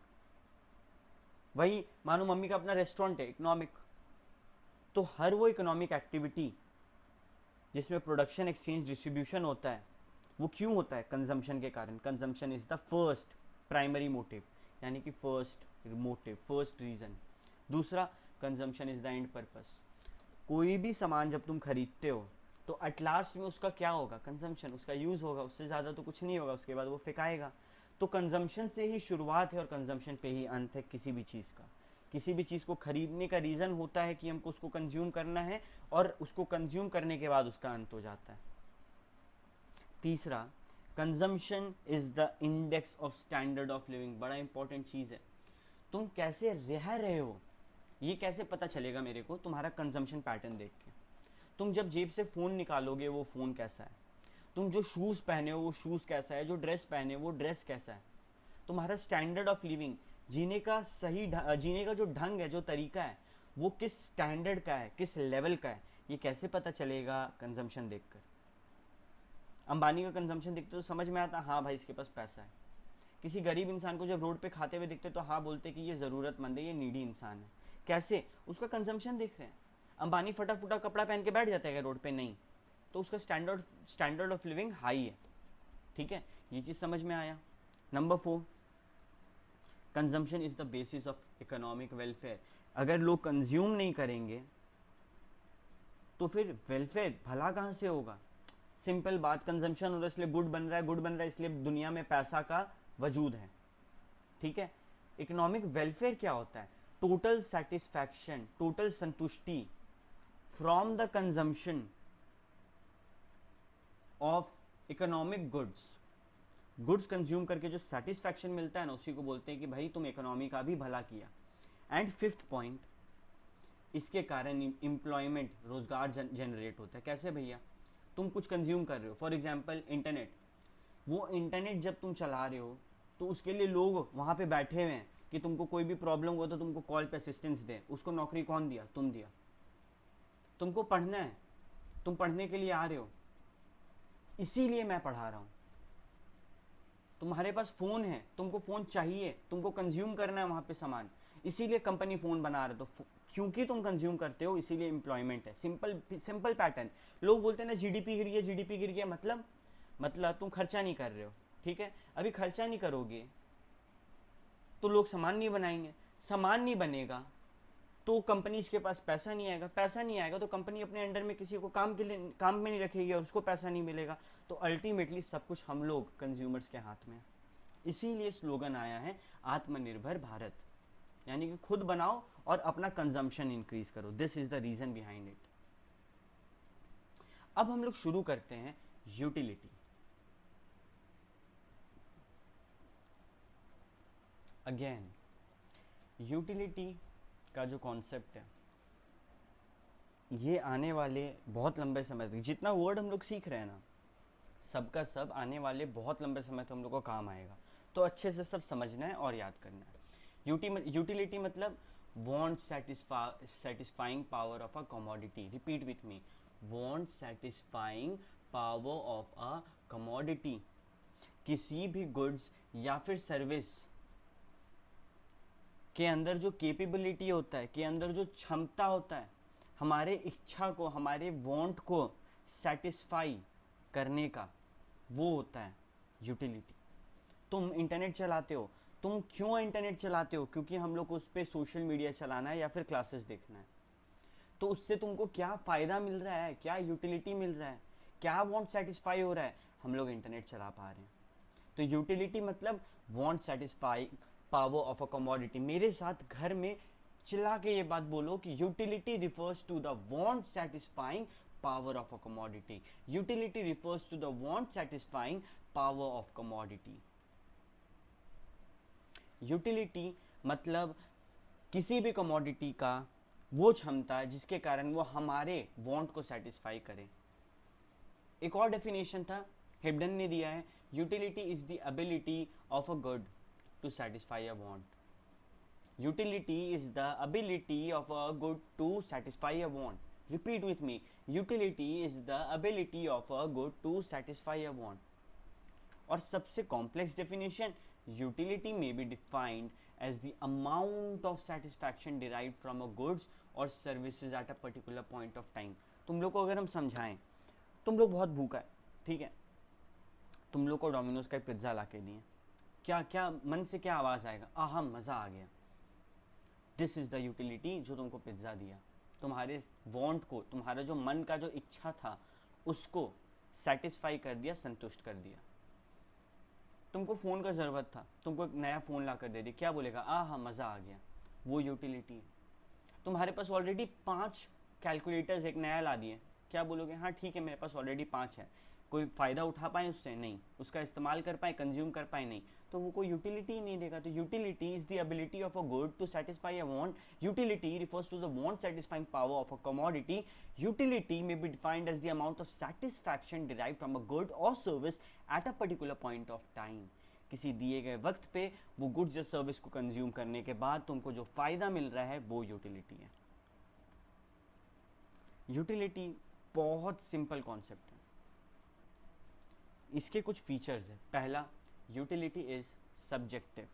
वही मानो मम्मी का अपना रेस्टोरेंट है इकोनॉमिक। तो हर वो इकोनॉमिक एक्टिविटी जिसमें प्रोडक्शन एक्सचेंज डिस्ट्रीब्यूशन होता है, वो क्यों होता है? कंजम्पशन के कारण। Consumption is the first primary motive, यानी कि फर्स्ट मोटिव, फर्स्ट रीजन। दूसरा, consumption is the end purpose. कोई भी सामान जब तुम खरीदते हो तो एट लास्ट में उसका क्या होगा? कंजम्पशन, उसका यूज होगा, उससे ज़्यादा तो कुछ नहीं होगा, उसके बाद वो फेंकाएगा। तो कंजम्पशन से ही शुरुआत है और कंजम्पशन पे ही अंत है किसी भी चीज़ का। किसी भी चीज़ को खरीदने का रीज़न होता है कि हमको उसको कंज्यूम करना है, और उसको कंज्यूम करने के बाद उसका अंत हो जाता है। तीसरा, consumption is the index of standard of living. बड़ा इंपॉर्टेंट चीज़ है। तुम कैसे रह रहे हो ये कैसे पता चलेगा मेरे को? तुम्हारा कंजम्पशन पैटर्न देख के। तुम जब जेब से फ़ोन निकालोगे वो फ़ोन कैसा है, तुम जो शूज़ पहने हो वो शूज़ कैसा है, जो ड्रेस पहने हो वो ड्रेस कैसा है। तुम्हारा स्टैंडर्ड ऑफ लिविंग, जीने का जीने का जो ढंग है, जो तरीका है, वो किस स्टैंडर्ड का है, किस लेवल का है, ये कैसे पता चलेगा? कंजम्पशन देखकर। अंबानी का कंजम्पशन देखते तो समझ में आता, हाँ भाई इसके पास पैसा है। किसी गरीब इंसान को जब रोड पे खाते हुए दिखते तो हाँ बोलते कि ये ज़रूरतमंद है, ये नीडी इंसान है। कैसे? उसका कंजम्पशन देख रहे हैं। अंबानी फटा फुटा कपड़ा पहन के बैठ जाता है रोड पे? नहीं। तो उसका स्टैंडर्ड ऑफ लिविंग हाई है। ठीक है, ये चीज़ समझ में आया। Number 4, consumption is the basis of economic welfare. अगर लोग कंज्यूम नहीं करेंगे तो फिर वेलफेयर भला कहाँ से होगा? सिंपल बात, कंजम्पशन हो रहा है इसलिए गुड बन रहा है, गुड बन रहा है इसलिए दुनिया में पैसा का वजूद है। ठीक है। इकोनॉमिक वेलफेयर क्या होता है? टोटल सेटिस्फैक्शन, टोटल संतुष्टि from the consumption of economic goods. Goods consume करके जो सेटिस्फैक्शन मिलता है ना, उसी को बोलते हैं कि भाई तुम इकोनॉमी का भी भला किया। एंड 5th पॉइंट, इसके कारण एम्प्लॉयमेंट, रोजगार जनरेट होता है। कैसे भैया? तुम कुछ कंज्यूम कर रहे हो, फॉर एग्जांपल इंटरनेट। वो इंटरनेट जब तुम चला रहे हो तो उसके लिए लोग वहाँ पे बैठे हुए हैं कि तुमको कोई भी प्रॉब्लम हो तो तुमको कॉल पे असिस्टेंस दे। उसको नौकरी कौन दिया? तुम दिया। तुमको पढ़ना है, तुम पढ़ने के लिए आ रहे हो, इसीलिए मैं पढ़ा रहा हूँ। तुम्हारे पास फ़ोन है, तुमको फ़ोन चाहिए, तुमको कंज्यूम करना है वहाँ पे सामान, इसीलिए कंपनी फ़ोन बना रहे। तो क्योंकि तुम कंज्यूम करते हो इसीलिए एम्प्लॉयमेंट है। Simple pattern. लोग बोलते हैं ना जीडीपी गिर गया, जीडीपी गिर गया, मतलब तुम खर्चा नहीं कर रहे हो। ठीक है, अभी खर्चा नहीं करोगे तो लोग सामान नहीं बनाएंगे, सामान नहीं बनेगा तो कंपनीज के पास पैसा नहीं आएगा, पैसा नहीं आएगा तो कंपनी अपने अंडर में किसी को काम के लिए काम में नहीं रखेगी और उसको पैसा नहीं मिलेगा। तो अल्टीमेटली सब कुछ हम लोग कंज्यूमर्स के हाथ में है। इसीलिए स्लोगन आया है आत्मनिर्भर भारत, यानी कि खुद बनाओ और अपना कंजम्पशन इंक्रीज करो। This is the reason behind it. अब हम लोग शुरू करते हैं यूटिलिटी। अगेन, यूटिलिटी का जो कॉन्सेप्ट है ये आने वाले बहुत लंबे समय तक, जितना वर्ड हम लोग सीख रहे हैं ना, सबका सब आने वाले बहुत लंबे समय तक हम लोग को काम आएगा। तो अच्छे से सब समझना है और याद करना है। यूटिलिटी मतलब want satisfying power of a commodity. Repeat with me, want satisfying power of a commodity. किसी भी गुड्स या फिर सर्विस के अंदर जो कैपेबिलिटी होता है, के अंदर जो क्षमता होता है हमारे इच्छा को, हमारे वांट को सेटिस्फाई करने का, वो होता है यूटिलिटी। तुम इंटरनेट चलाते हो, तुम क्यों इंटरनेट चलाते हो? क्योंकि हम लोग को उस पर सोशल मीडिया चलाना है या फिर क्लासेस देखना है। तो उससे तुमको क्या फ़ायदा मिल रहा है, क्या यूटिलिटी मिल रहा है, क्या वांट सेटिस्फाई हो रहा है? हम लोग इंटरनेट चला पा रहे हैं। तो यूटिलिटी मतलब want satisfy power of a commodity. मेरे साथ घर में चिल्ला के ये बात बोलो कि utility refers to the want satisfying power of a commodity. Utility refers to the want satisfying power of commodity. Utility मतलब किसी भी कमोडिटी का वो क्षमता है जिसके कारण वो हमारे वांट को सेटिस्फाई करे। एक और डेफिनेशन था हिब्डन ने दिया है, utility is the ability of a good to satisfy a want. Utility is the ability of a good to satisfy a want. Repeat with me. Utility is the ability of a good to satisfy a want. और सबसे complex definition, utility may be defined as the amount of satisfaction derive from a goods और services at a particular point of time. तुम लोग को अगर हम समझाएं, तुम लोग बहुत भूखा है, ठीक है, तुम लोग को डोमिनोज का पिज्ज़ा ला के दिए, क्या क्या मन से क्या आवाज़ आएगा? आहा, मज़ा आ गया. दिस इज़ द यूटिलिटी जो तुमको पिज्ज़ा दिया. तुम्हारे वांट को, तुम्हारा जो मन का जो इच्छा था उसको सेटिस्फाई कर दिया, संतुष्ट कर दिया. तुमको फ़ोन का ज़रूरत था, तुमको एक नया फ़ोन ला कर दे दिया, क्या बोलेगा? आहा, मज़ा आ गया. वो यूटिलिटी है. तुम्हारे पास ऑलरेडी 5 कैलकुलेटर्स एक नया ला दिए, क्या बोलोगे? हाँ ठीक है, मेरे पास ऑलरेडी 5 है. कोई फ़ायदा उठा पाए उससे? नहीं. उसका इस्तेमाल कर पाए, कंज्यूम कर पाए? नहीं. तो वो कोई यूटिलिटी ही नहीं देगा. तो utility is the ability of a good to satisfy a want. Utility refers to the want satisfying power of a commodity. Utility may be defined as the amount of satisfaction derive from a good और service at a particular point of time. किसी दिए गए वक्त पे वो goods या service को consume करने के बाद तुमको जो फायदा मिल रहा है वो यूटिलिटी है. यूटिलिटी बहुत सिंपल कॉन्सेप्ट है. इसके कुछ फीचर्स है. पहला, यूटिलिटी इज सब्जेक्टिव.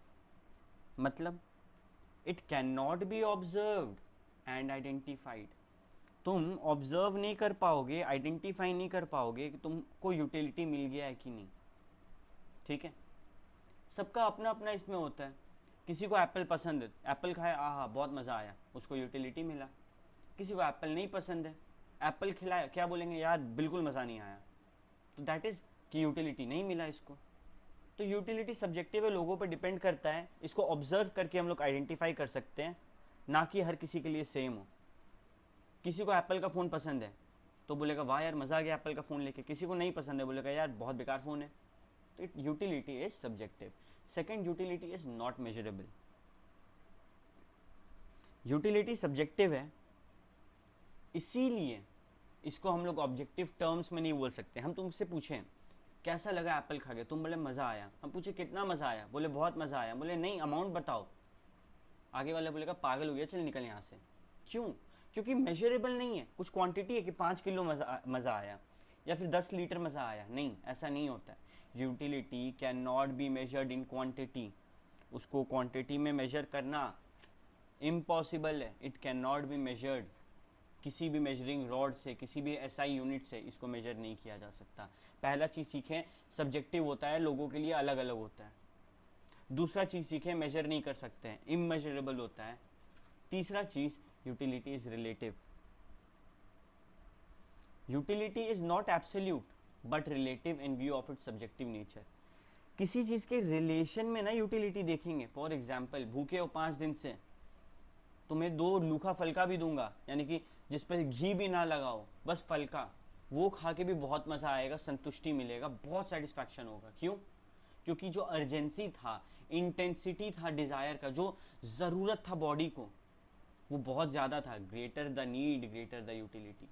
मतलब it can not be observed and identified. तुम ऑब्जर्व नहीं कर पाओगे, आइडेंटिफाई नहीं कर पाओगे कि तुमको यूटिलिटी मिल गया है कि नहीं. ठीक है, सबका अपना अपना इसमें होता है. किसी को एप्पल पसंद है, एप्पल खाया, आहा बहुत मज़ा आया, उसको यूटिलिटी मिला. किसी को एप्पल नहीं पसंद है, एप्पल खिलाया, क्या बोलेंगे? यार बिल्कुल मज़ा नहीं आया. तो दैट इज़ कि यूटिलिटी नहीं मिला इसको. तो यूटिलिटी सब्जेक्टिव है, लोगों पर डिपेंड करता है. इसको ऑब्जर्व करके हम लोग आइडेंटिफाई कर सकते हैं, ना कि हर किसी के लिए सेम हो. किसी को एप्पल का फ़ोन पसंद है तो बोलेगा वाह यार मज़ा आ गया एप्पल का फ़ोन लेके. किसी को नहीं पसंद है, बोलेगा यार बहुत बेकार फ़ोन है. तो utility is subjective. Second, utility is not measurable. Utility subjective है, इसीलिए इसको हम लोग ऑब्जेक्टिव टर्म्स में नहीं बोल सकते. हम तुमसे पूछें कैसा लगा एप्पल खा के, तुम बोले मज़ा आया. हम पूछे कितना मज़ा आया, बोले बहुत मज़ा आया. बोले नहीं, अमाउंट बताओ. आगे वाला बोलेगा पागल हो गया, चल निकल यहाँ से. क्यों? क्योंकि मेजरेबल नहीं है. कुछ क्वांटिटी है कि 5 किलो मज़ा आया या फिर 10 लीटर मज़ा आया. नहीं, ऐसा नहीं होता है. Utility can not be measured in quantity. उसको क्वांटिटी में मेजर करना इम्पॉसिबल है. It can not be measured. किसी भी मेजरिंग रॉड से, किसी भी एसआई यूनिट से इसको मेजर नहीं किया जा सकता. पहला चीज़ सीखें, सब्जेक्टिव होता है, लोगों के लिए अलग अलग होता है. दूसरा चीज़ सीखें, मेजर नहीं कर सकते हैं, इमेजरेबल होता है. तीसरा चीज़, utility is relative. Utility is not absolute but relative in view of its subjective nature. किसी चीज़ के रिलेशन में ना यूटिलिटी देखेंगे. फॉर एग्जाम्पल, भूखे हो 5 दिन से, तुम्हें 2 लूखा फलका भी दूंगा, यानी कि जिस पर घी भी ना लगाओ, बस फलका, वो खा के भी बहुत मज़ा आएगा, संतुष्टि मिलेगा, बहुत सेटिस्फैक्शन होगा. क्यों? क्योंकि जो अर्जेंसी था, इंटेंसिटी था डिज़ायर का, जो ज़रूरत था बॉडी को, वो बहुत ज़्यादा था. Greater the need greater the utility.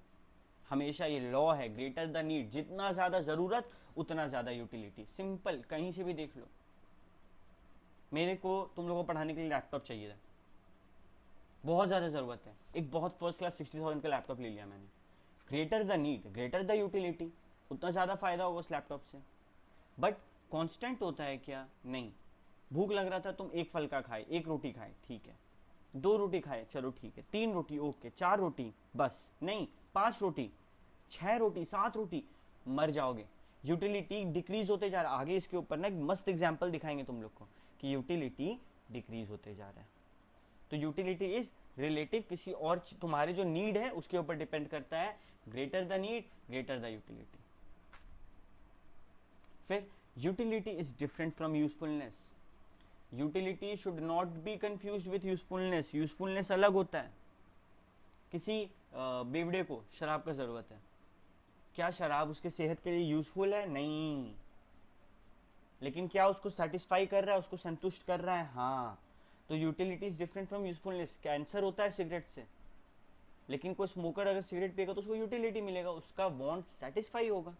हमेशा ये लॉ है, ग्रेटर द नीड. जितना ज़्यादा ज़रूरत उतना ज़्यादा यूटिलिटी. सिंपल, कहीं से भी देख लो. मेरे को तुम लोगों को पढ़ाने के लिए लैपटॉप चाहिए था, बहुत ज़्यादा ज़रूरत है. एक बहुत फर्स्ट क्लास 60,000 का लैपटॉप ले लिया मैंने. Greater the need greater the utility. उतना ज़्यादा फ़ायदा होगा उस लैपटॉप से. बट कांस्टेंट होता है क्या? नहीं. भूख लग रहा था, तुम 1 फल का खाए, 1 रोटी खाए, ठीक है. 2 रोटी खाए, चलो ठीक है. 3 रोटी, ओके. 4 रोटी, बस नहीं. 5 रोटी, 6 रोटी, 7 रोटी, मर जाओगे. यूटिलिटी डिक्रीज होते जा रहा है. आगे इसके ऊपर ना एक मस्त एग्जाम्पल दिखाएंगे तुम लोग को कि यूटिलिटी डिक्रीज होते जा रहा है. तो यूटिलिटी इज रिलेटिव. किसी और तुम्हारे जो नीड है उसके ऊपर डिपेंड करता है. Greater the need greater the utility. फिर utility is different from usefulness. Utility should not be confused with usefulness. Usefulness अलग होता है. किसी बेवड़े को शराब का ज़रूरत है, क्या शराब उसके सेहत के लिए यूजफुल है? नहीं. लेकिन क्या उसको सेटिस्फाई कर रहा है, उसको संतुष्ट कर रहा है? हाँ. तो utility is different from usefulness. Cancer होता है सिगरेट से, लेकिन कोई स्मोकर अगर सिगरेट पिएगा तो उसको यूटिलिटी मिलेगा, उसका वांट सेटिस्फाई होगा.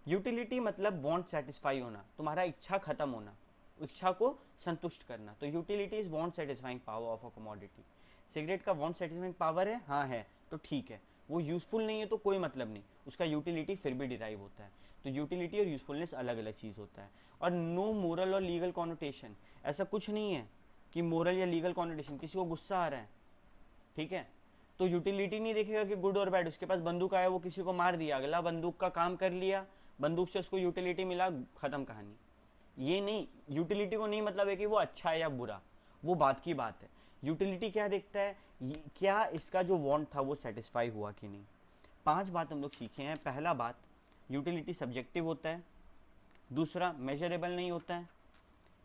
यूटिलिटी मतलब वांट सेटिस्फाई होना, तुम्हारा इच्छा खत्म होना. इच्छा को संतुष्ट करना। तो utility is want satisfying power of a commodity. Cigarette का वांट सेटिस्फाइंग पावर है, हाँ है, तो ठीक है। वो यूजफुल नहीं है तो कोई मतलब नहीं, उसका यूटिलिटी फिर भी डिराइव होता है। तो यूटिलिटी और यूजफुलनेस अलग अलग चीज़ होता है। और नो मोरल और लीगल कॉनोटेशन, ऐसा कुछ नहीं है कि मोरल या लीगल कॉनोटेशन। किसी को गुस्सा आ रहा है, ठीक है, तो यूटिलिटी नहीं देखेगा कि गुड और बैड। उसके पास बंदूक आया, वो किसी को मार दिया, अगला बंदूक का काम कर लिया, बंदूक से उसको यूटिलिटी मिला, खत्म कहानी। ये नहीं, यूटिलिटी को नहीं मतलब है कि वो अच्छा है या बुरा, वो बात की बात है। यूटिलिटी क्या देखता है, क्या इसका जो वांट था वो सेटिस्फाई हुआ कि नहीं। 5 बात हम लोग सीखे हैं। पहला बात, यूटिलिटी सब्जेक्टिव होता है। दूसरा, मेजरेबल नहीं होता है।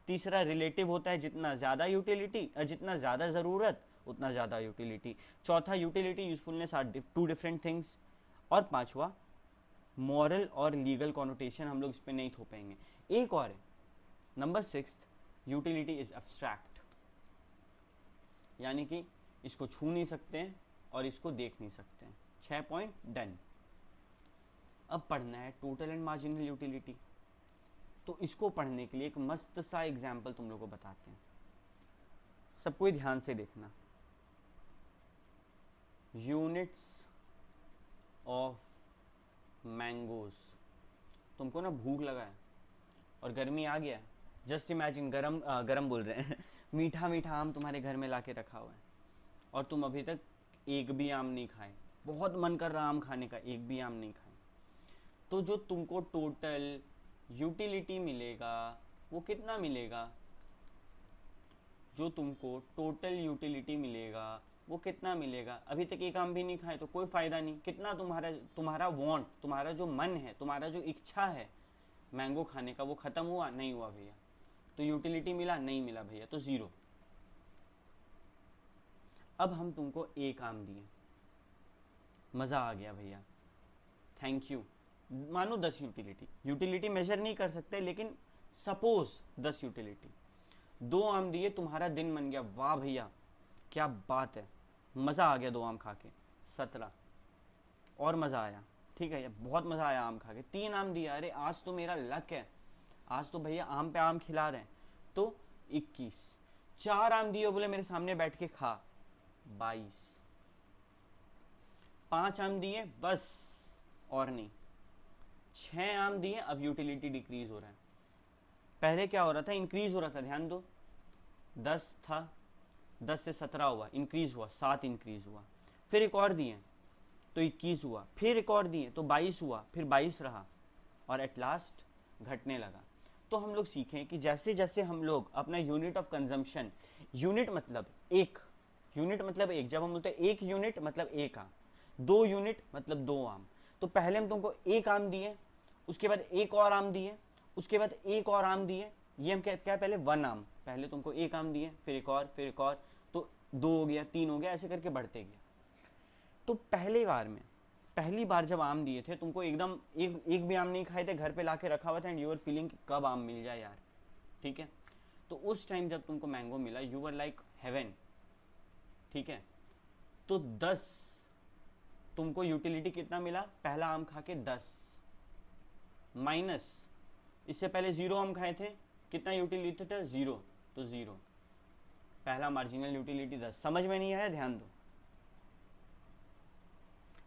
तीसरा, रिलेटिव होता है, जितना ज़्यादा यूटिलिटी, जितना ज़्यादा ज़रूरत उतना ज़्यादा यूटिलिटी। चौथा, utility usefulness are two different things. और पांचवा, मॉरल और लीगल कॉनोटेशन, हम लोग इस पर नहीं थोपेंगे। एक और है, नंबर 6, यूटिलिटी इज एब्स्ट्रैक्ट, यानी कि इसको छू नहीं सकते हैं और इसको देख नहीं सकते हैं। 6 पॉइंट डन। अब पढ़ना है टोटल एंड मार्जिनल यूटिलिटी। तो इसको पढ़ने के लिए एक मस्त सा एग्जाम्पल तुम लोग को बताते हैं, सब कोई ध्यान से देखना। Units of mangoes. तुमको ना भूख लगा है और गर्मी आ गया है, जस्ट इमेजिन, गरम बोल रहे हैं मीठा मीठा आम तुम्हारे घर में लाके रखा हुआ है और तुम अभी तक एक भी आम नहीं खाए, बहुत मन कर रहा आम खाने का, एक भी आम नहीं खाए। तो जो तुमको टोटल यूटिलिटी मिलेगा वो कितना मिलेगा, जो तुमको टोटल यूटिलिटी मिलेगा वो कितना मिलेगा। अभी तक एक आम भी नहीं खाए तो कोई फ़ायदा नहीं। कितना तुम्हारा वांट, तुम्हारा जो मन है, तुम्हारा जो इच्छा है मैंगो खाने का, वो ख़त्म हुआ नहीं हुआ भैया। तो यूटिलिटी मिला नहीं मिला भैया, तो 0। अब हम तुमको एक आम दिए, मज़ा आ गया भैया, थैंक यू, मानो 10 यूटिलिटी। यूटिलिटी मेजर नहीं कर सकते, लेकिन सपोज 10 यूटिलिटी। 2 आम दिए, तुम्हारा दिन बन गया, वाह भैया क्या बात है, मज़ा आ गया 2 आम खा के, 17। और मज़ा आया, ठीक है, बहुत मज़ा आया आम खा के। 3 आम दिया, अरे आज तो मेरा लक है, आज तो भैया आम पे आम खिला रहे हैं, तो 21। 4 आम दिए, बोले मेरे सामने बैठ के खा, 22। 5 आम दिए, बस और नहीं। 6 आम दिए, अब यूटिलिटी डिक्रीज हो रहा है। पहले क्या हो रहा था, इंक्रीज हो रहा था, ध्यान दो, 10 था, 10 से 17 हुआ, इंक्रीज हुआ, 7 इंक्रीज हुआ, फिर एक और दिए तो 21 हुआ, फिर एक और दिए तो 22 हुआ, फिर 22 रहा और एट लास्ट घटने लगा। तो हम लोग सीखें कि जैसे जैसे हम लोग अपना यूनिट ऑफ कंजम्पशन, यूनिट मतलब एक, यूनिट मतलब एक, जब हम बोलते हैं 1 यूनिट मतलब 1 आम, 2 यूनिट मतलब 2 आम। तो पहले हम तुमको 1 आम दिए, उसके बाद एक और आम दिए, उसके बाद एक और आम दिए, ये हम क्या पहले 1 आम, पहले तुमको 1 आम दिए, फिर एक और, फिर एक और, तो 2 हो गया, 3 हो गया, ऐसे करके बढ़ते गया। तो पहली बार जब आम दिए थे तुमको, एकदम एक भी आम नहीं खाए थे, घर पे लाके रखा हुआ था, एंड यूर फीलिंग कब आम मिल जाए यार, ठीक है। तो उस टाइम जब तुमको मैंगो मिला, यू वर लाइक हेवन, ठीक है। तो 10 तुमको यूटिलिटी कितना मिला, पहला आम खा के 10, माइनस इससे पहले 0 आम खाए थे, कितना यूटिलिटी था, 0, तो 0, पहला मार्जिनल यूटिलिटी 10। समझ में नहीं आया, ध्यान दो।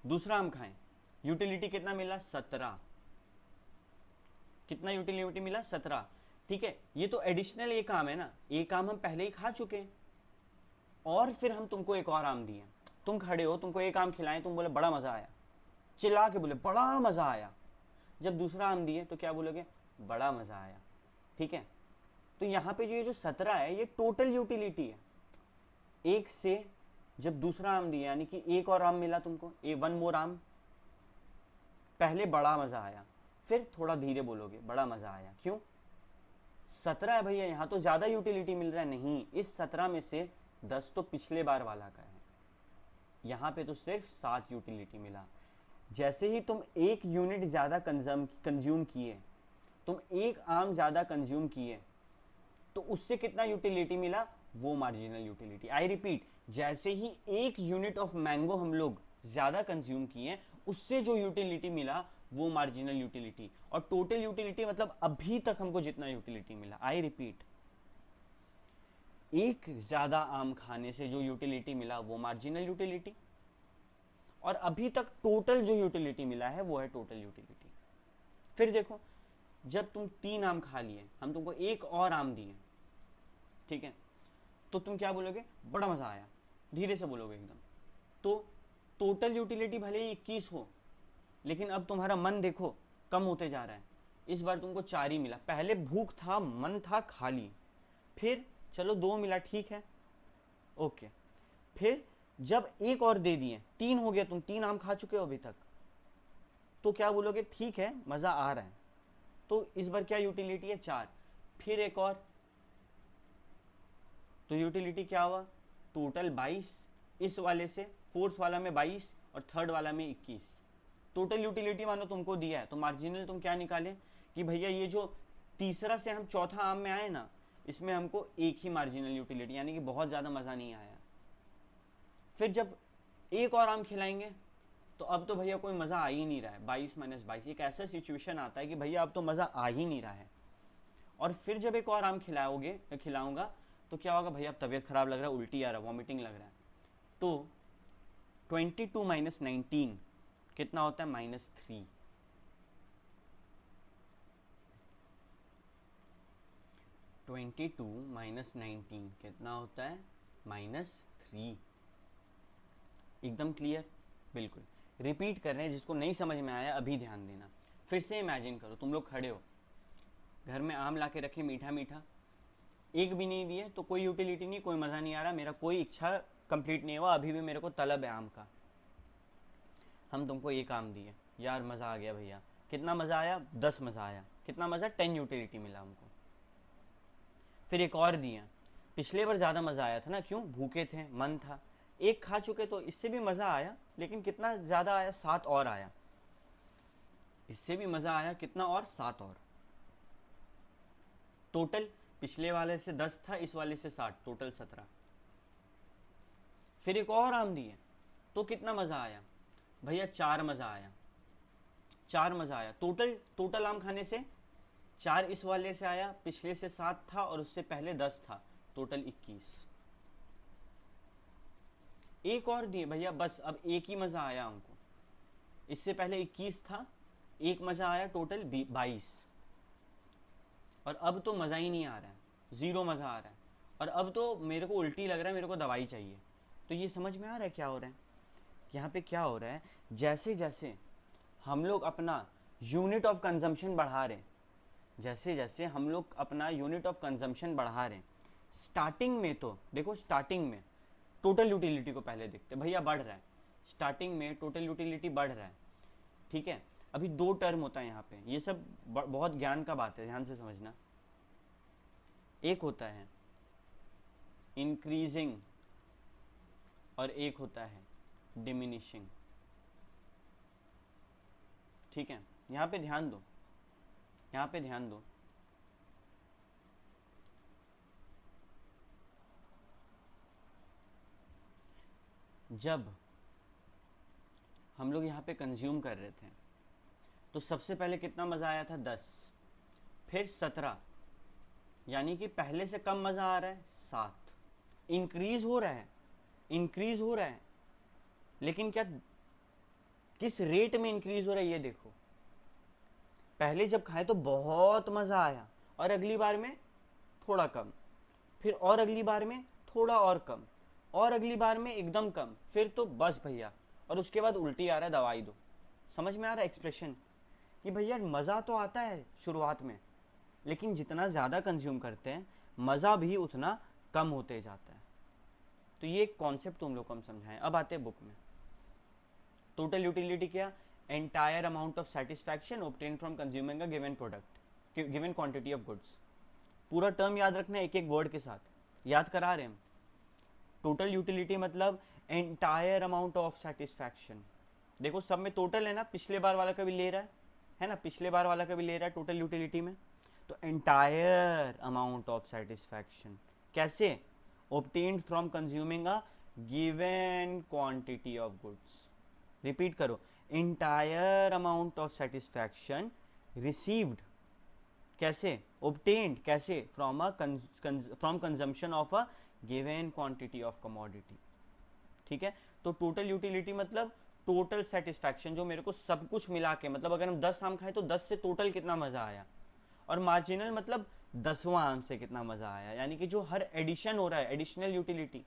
दूसरा आम खाएं, यूटिलिटी कितना मिला, 17, कितना यूटिलिटी मिला, 17, ठीक है। ये तो एडिशनल एक आम है ना, एक आम हम पहले ही खा चुके हैं और फिर हम तुमको एक और आम दिए। तुम खड़े हो, तुमको एक आम खिलाएं, तुम बोले बड़ा मजा आया, चिल्ला के बोले बड़ा मजा आया। जब दूसरा आम दिए तो क्या बोलोगे, बड़ा मजा आया, ठीक है। तो यहाँ पे ये जो 17 है, ये टोटल यूटिलिटी है। एक से जब दूसरा आम दिया, यानी कि एक और आम मिला तुमको, 1 मोर आम, पहले बड़ा मजा आया, फिर थोड़ा धीरे बोलोगे बड़ा मजा आया, क्यों, 17 है भैया, यहाँ तो ज्यादा यूटिलिटी मिल रहा है। नहीं, इस 17 में से 10 तो पिछले बार वाला का है, यहाँ पे तो सिर्फ 7 यूटिलिटी मिला। जैसे ही तुम 1 यूनिट ज्यादा कंज्यूम किए, तुम एक आम ज्यादा कंज्यूम किए, तो उससे कितना यूटिलिटी मिला, वो मार्जिनल यूटिलिटी। आई रिपीट, जैसे ही 1 यूनिट ऑफ मैंगो हम लोग ज्यादा कंज्यूम किए, उससे जो यूटिलिटी मिला वो मार्जिनल यूटिलिटी। और टोटल यूटिलिटी मतलब अभी तक हमको जितना यूटिलिटी मिला। आई रिपीट, एक ज़्यादा आम खाने से जो यूटिलिटी मिला वो मार्जिनल यूटिलिटी, और अभी तक टोटल जो यूटिलिटी मिला है वो है टोटल यूटिलिटी। फिर देखो, जब तुम 3 आम खा लिए, हम तुमको एक और आम दिए, ठीक है, तो तुम क्या बोलोगे? बड़ा मज़ा आया, धीरे से बोलोगे एकदम। तो टोटल यूटिलिटी भले ही 21 हो, लेकिन अब तुम्हारा मन देखो कम होते जा रहा है। इस बार तुमको 4 ही मिला, पहले भूख था, मन था खाली, फिर चलो 2 मिला, ठीक है, ओके। फिर जब एक और दे दिए, 3 हो गया, तुम 3 आम खा चुके हो अभी तक, तो क्या बोलोगे? ठीक है, मज़ा आ रहा है। तो इस बार क्या यूटिलिटी है? 4। फिर एक और, तो यूटिलिटी क्या हुआ? टोटल 22, इस वाले से फोर्थ वाला में 22 और थर्ड वाला में 21। टोटल यूटिलिटी मानो तुमको दिया है, तो मार्जिनल तुम क्या निकाले कि भैया ये जो तीसरा से हम चौथा आम में आए ना, इसमें हमको एक ही मार्जिनल यूटिलिटी, यानी कि बहुत ज़्यादा मज़ा नहीं आया। फिर जब एक और आम खिलाएंगे, तो अब तो भैया कोई मज़ा आ ही नहीं रहा है। 22 - 22 एक ऐसा सिचुएशन आता है कि भैया अब तो मज़ा आ ही नहीं रहा है। और फिर जब एक और आम खिलाऊंगा, तो क्या होगा? भैया अब तबीयत खराब लग रहा है, उल्टी आ रहा है, वॉमिटिंग लग रहा है। तो 22 - 19 कितना होता है? -3। 22 - 19 कितना होता है? -3। एकदम क्लियर? बिल्कुल। रिपीट कर रहे हैं, जिसको नहीं समझ में आया अभी ध्यान देना। फिर से इमेजिन करो, तुम लोग खड़े हो, घर में आम ला के रखे, मीठा मीठा, एक भी नहीं दिए, तो कोई यूटिलिटी नहीं, कोई मज़ा नहीं आ रहा, मेरा कोई इच्छा कंप्लीट नहीं हुआ, अभी भी मेरे को तलब है आम का। हम तुमको एक आम दिए, यार मज़ा आ गया भैया। कितना मज़ा आया? 10 मज़ा आया। कितना मज़ा? 10 यूटिलिटी मिला हमको। फिर एक और दिया, पिछले बार ज़्यादा मज़ा आया था ना, क्यों? भूखे थे, मन था। एक खा चुके तो इससे भी मज़ा आया, लेकिन कितना ज़्यादा आया? 7 और आया। इससे भी मज़ा आया, कितना और? 7 और। टोटल पिछले वाले से 10 था, इस वाले से 7, टोटल 17। फिर एक और आम दिए, तो कितना मज़ा आया भैया? 4 मज़ा आया। 4 मज़ा आया। टोटल आम खाने से 4 इस वाले से आया, पिछले से 7 था और उससे पहले 10 था, टोटल 21। एक और दिए भैया, बस अब एक ही मज़ा आया हमको। इससे पहले 21 था, एक मज़ा आया, टोटल 22। और अब तो मज़ा ही नहीं आ रहा है, 0 मज़ा आ रहा है। और अब तो मेरे को उल्टी लग रहा है, मेरे को दवाई चाहिए। तो ये समझ में आ रहा है क्या हो रहा है? यहाँ पे क्या हो रहा है? जैसे जैसे हम लोग अपना यूनिट ऑफ कंजम्पशन बढ़ा रहे हैं, जैसे जैसे हम लोग अपना यूनिट ऑफ कंजम्पशन बढ़ा रहे हैं, स्टार्टिंग में तो देखो, स्टार्टिंग में टोटल यूटिलिटी को पहले देखते भैया, बढ़ रहा है। स्टार्टिंग में टोटल यूटिलिटी बढ़ रहा है, ठीक है। अभी 2 टर्म होता है यहाँ पे, ये सब बहुत ज्ञान का बात है, ध्यान से समझना। एक होता है इंक्रीजिंग और एक होता है डिमिनिशिंग, ठीक है। यहाँ पे ध्यान दो, यहाँ पे ध्यान दो। जब हम लोग यहाँ पे कंज्यूम कर रहे थे, तो सबसे पहले कितना मज़ा आया था? 10। फिर 17, यानी कि पहले से कम मज़ा आ रहा है, 7। इंक्रीज हो रहा है, इंक्रीज हो रहा है, लेकिन क्या, किस रेट में इंक्रीज हो रहा है ये देखो। पहले जब खाए तो बहुत मज़ा आया, और अगली बार में थोड़ा कम, फिर और अगली बार में थोड़ा और कम, और अगली बार में एकदम कम, फिर तो बस भैया, और उसके बाद उल्टी आ रहा है, दवाई दो। समझ में आ रहा है एक्सप्रेशन? कि भैया मज़ा तो आता है शुरुआत में, लेकिन जितना ज़्यादा कंज्यूम करते हैं, मज़ा भी उतना कम होते जाता है। तो ये एक कॉन्सेप्ट तुम लोग को हम समझाएं। अब आते हैं बुक में। टोटल यूटिलिटी क्या? Entire amount of satisfaction obtain from consuming a given product, given quantity of goods. पूरा टर्म याद रखना है, एक एक वर्ड के साथ याद करा रहे हैं हम। टोटल यूटिलिटी मतलब एंटायर अमाउंट ऑफ सेटिस्फैक्शन। देखो सब में टोटल है ना, पिछले बार वाला का भी ले रहा है ना, पिछले बार वाला का भी ले रहा है टोटल यूटिलिटी में। तो एंटायर अमाउंट ऑफ सेटिस्फैक्शन कैसे? obtained from consuming a given quantity of goods. Repeat करो, entire amount of satisfaction received कैसे obtained, कैसे from consumption of a given quantity of commodity. ठीक है, तो टोटल यूटिलिटी मतलब टोटल सेटिस्फैक्शन, जो मेरे को सब कुछ मिला के, मतलब अगर हम 10 आम खाए तो 10 से टोटल कितना मजा आया, और मार्जिनल मतलब 10वां आम से कितना मजा आया, यानी कि जो हर एडिशन हो रहा है, एडिशनल यूटिलिटी,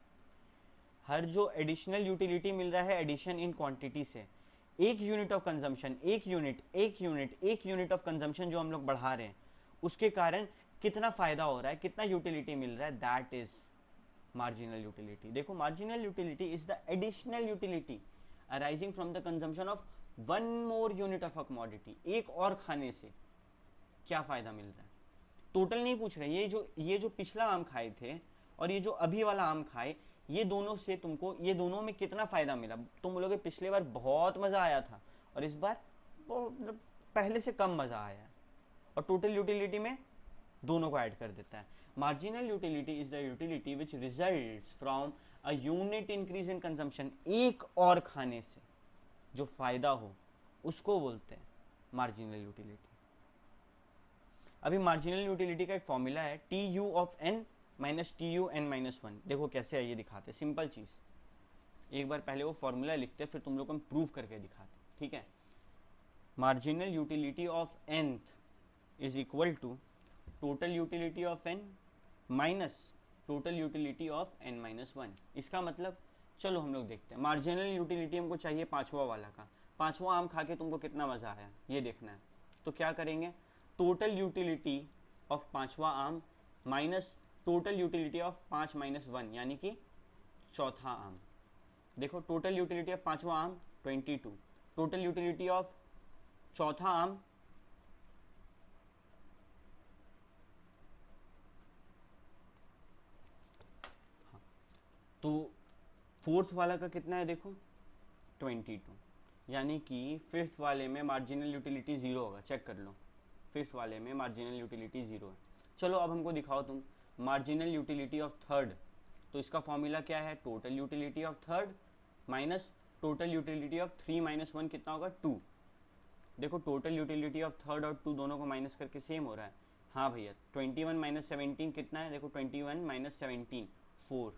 हर जो एडिशनल यूटिलिटी मिल रहा है एडिशन इन क्वांटिटी से, एक यूनिट ऑफ कंजम्पशन, एक यूनिट ऑफ कंजम्पशन जो हम लोग बढ़ा रहे हैं, उसके कारण कितना फायदा हो रहा है, कितना यूटिलिटी मिल रहा है, दैट इज मार्जिनल यूटिलिटी। देखो, marginal utility is the additional utility arising from the consumption of one more unit of a commodity. एक और खाने से क्या फायदा मिल रहा है, टोटल नहीं पूछ रहे। ये जो पिछला आम खाए थे और ये जो अभी वाला आम खाए, ये दोनों से तुमको, ये दोनों में कितना फायदा मिला। तुम बोलोगे पिछले बार बहुत मजा आया था और इस बार मतलब पहले से कम मजा आया है, और टोटल यूटिलिटी में दोनों को ऐड कर देता है। Marginal utility is the utility which results from a unit increase in consumption. एक और खाने से जो फायदा हो उसको बोलते हैं मार्जिनल यूटिलिटी। अभी मार्जिनल यूटिलिटी का एक फॉर्मूला है, T U of N minus T U N minus one. देखो कैसे है, ये दिखाते, सिंपल चीज़। एक बार पहले वो फॉर्मूला लिखते, फिर तुम लोग को हम प्रूव करके दिखाते, ठीक है। Marginal utility of nth is equal to total utility of n minus total utility of n minus one. इसका मतलब, चलो हम लोग देखते हैं। मार्जिनल यूटिलिटी हमको चाहिए पांचवा वाला का। पांचवा आम खा के तुमको कितना मजा आया ये देखना है, तो क्या करेंगे, टोटल यूटिलिटी ऑफ पांचवा आम minus total utility of 5 minus 1, यानी कि चौथा आम। देखो, टोटल यूटिलिटी ऑफ पांचवा आम 22, टोटल यूटिलिटी ऑफ चौथा आम तो फोर्थ वाला का कितना है, देखो 22, यानी कि फिफ्थ वाले में मार्जिनल यूटिलिटी 0 होगा। चेक कर लो, फिफ्थ वाले में मार्जिनल यूटिलिटी 0 है। चलो अब हमको दिखाओ तुम मार्जिनल यूटिलिटी ऑफ थर्ड। तो इसका फॉर्मूला क्या है, total utility of third minus total utility of 3 minus 1 कितना होगा, 2। देखो, टोटल यूटिलिटी ऑफ थर्ड और 2 दोनों को माइनस करके सेम हो रहा है। हाँ भैया, 21 माइनस 17 कितना है, देखो 21 माइनस 17 4।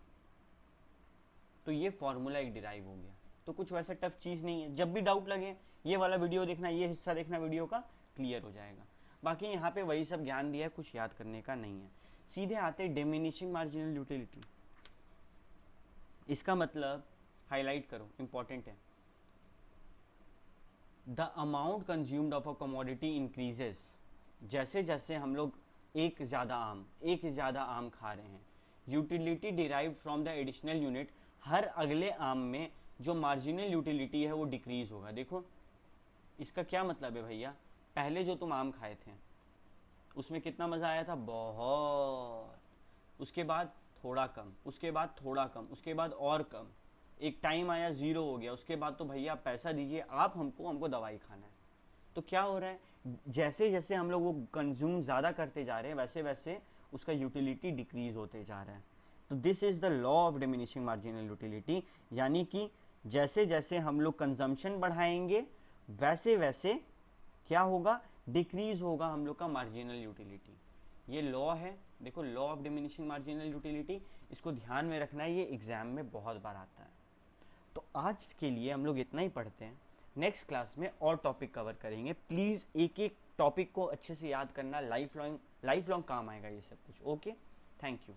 तो ये फॉर्मूला एक डिराइव हो गया। तो कुछ वैसा टफ चीज़ नहीं है। जब भी डाउट लगे ये वाला वीडियो देखना, ये हिस्सा देखना वीडियो का, क्लियर हो जाएगा। बाकी यहाँ पे वही सब ज्ञान दिया है, कुछ याद करने का नहीं है। सीधे आते डिमिनिशिंग मार्जिनल यूटिलिटी। इसका मतलब हाईलाइट करो, इंपॉर्टेंट है। The amount consumed of a commodity increases. जैसे जैसे हम लोग एक ज़्यादा आम खा रहे हैं, utility derive from the additional unit, हर अगले आम में जो मार्जिनल यूटिलिटी है वो डिक्रीज होगा। देखो, इसका क्या मतलब है भैया, पहले जो तुम आम खाए थे उसमें कितना मज़ा आया था, बहुत। उसके बाद थोड़ा कम, उसके बाद थोड़ा कम, उसके बाद और कम, एक टाइम आया 0 हो गया। उसके बाद तो भैया पैसा दीजिए आप हमको दवाई खाना है। तो क्या हो रहा है, जैसे जैसे हम लोग वो कंज्यूम ज़्यादा करते जा रहे हैं, वैसे वैसे उसका यूटिलिटी डिक्रीज होते जा रहा है। तो this is the law of diminishing marginal utility, यानी कि जैसे जैसे हम लोग कंजम्पशन बढ़ाएंगे वैसे वैसे क्या होगा, डिक्रीज होगा हम लोग का मार्जिनल यूटिलिटी। ये लॉ है, देखो, law of diminishing marginal utility. इसको ध्यान में रखना है, ये एग्जाम में बहुत बार आता है। तो आज के लिए हम लोग इतना ही पढ़ते हैं, नेक्स्ट क्लास में और टॉपिक कवर करेंगे। प्लीज़ एक एक टॉपिक को अच्छे से याद करना, लाइफ लॉन्ग काम आएगा ये सब कुछ। Okay, thank you.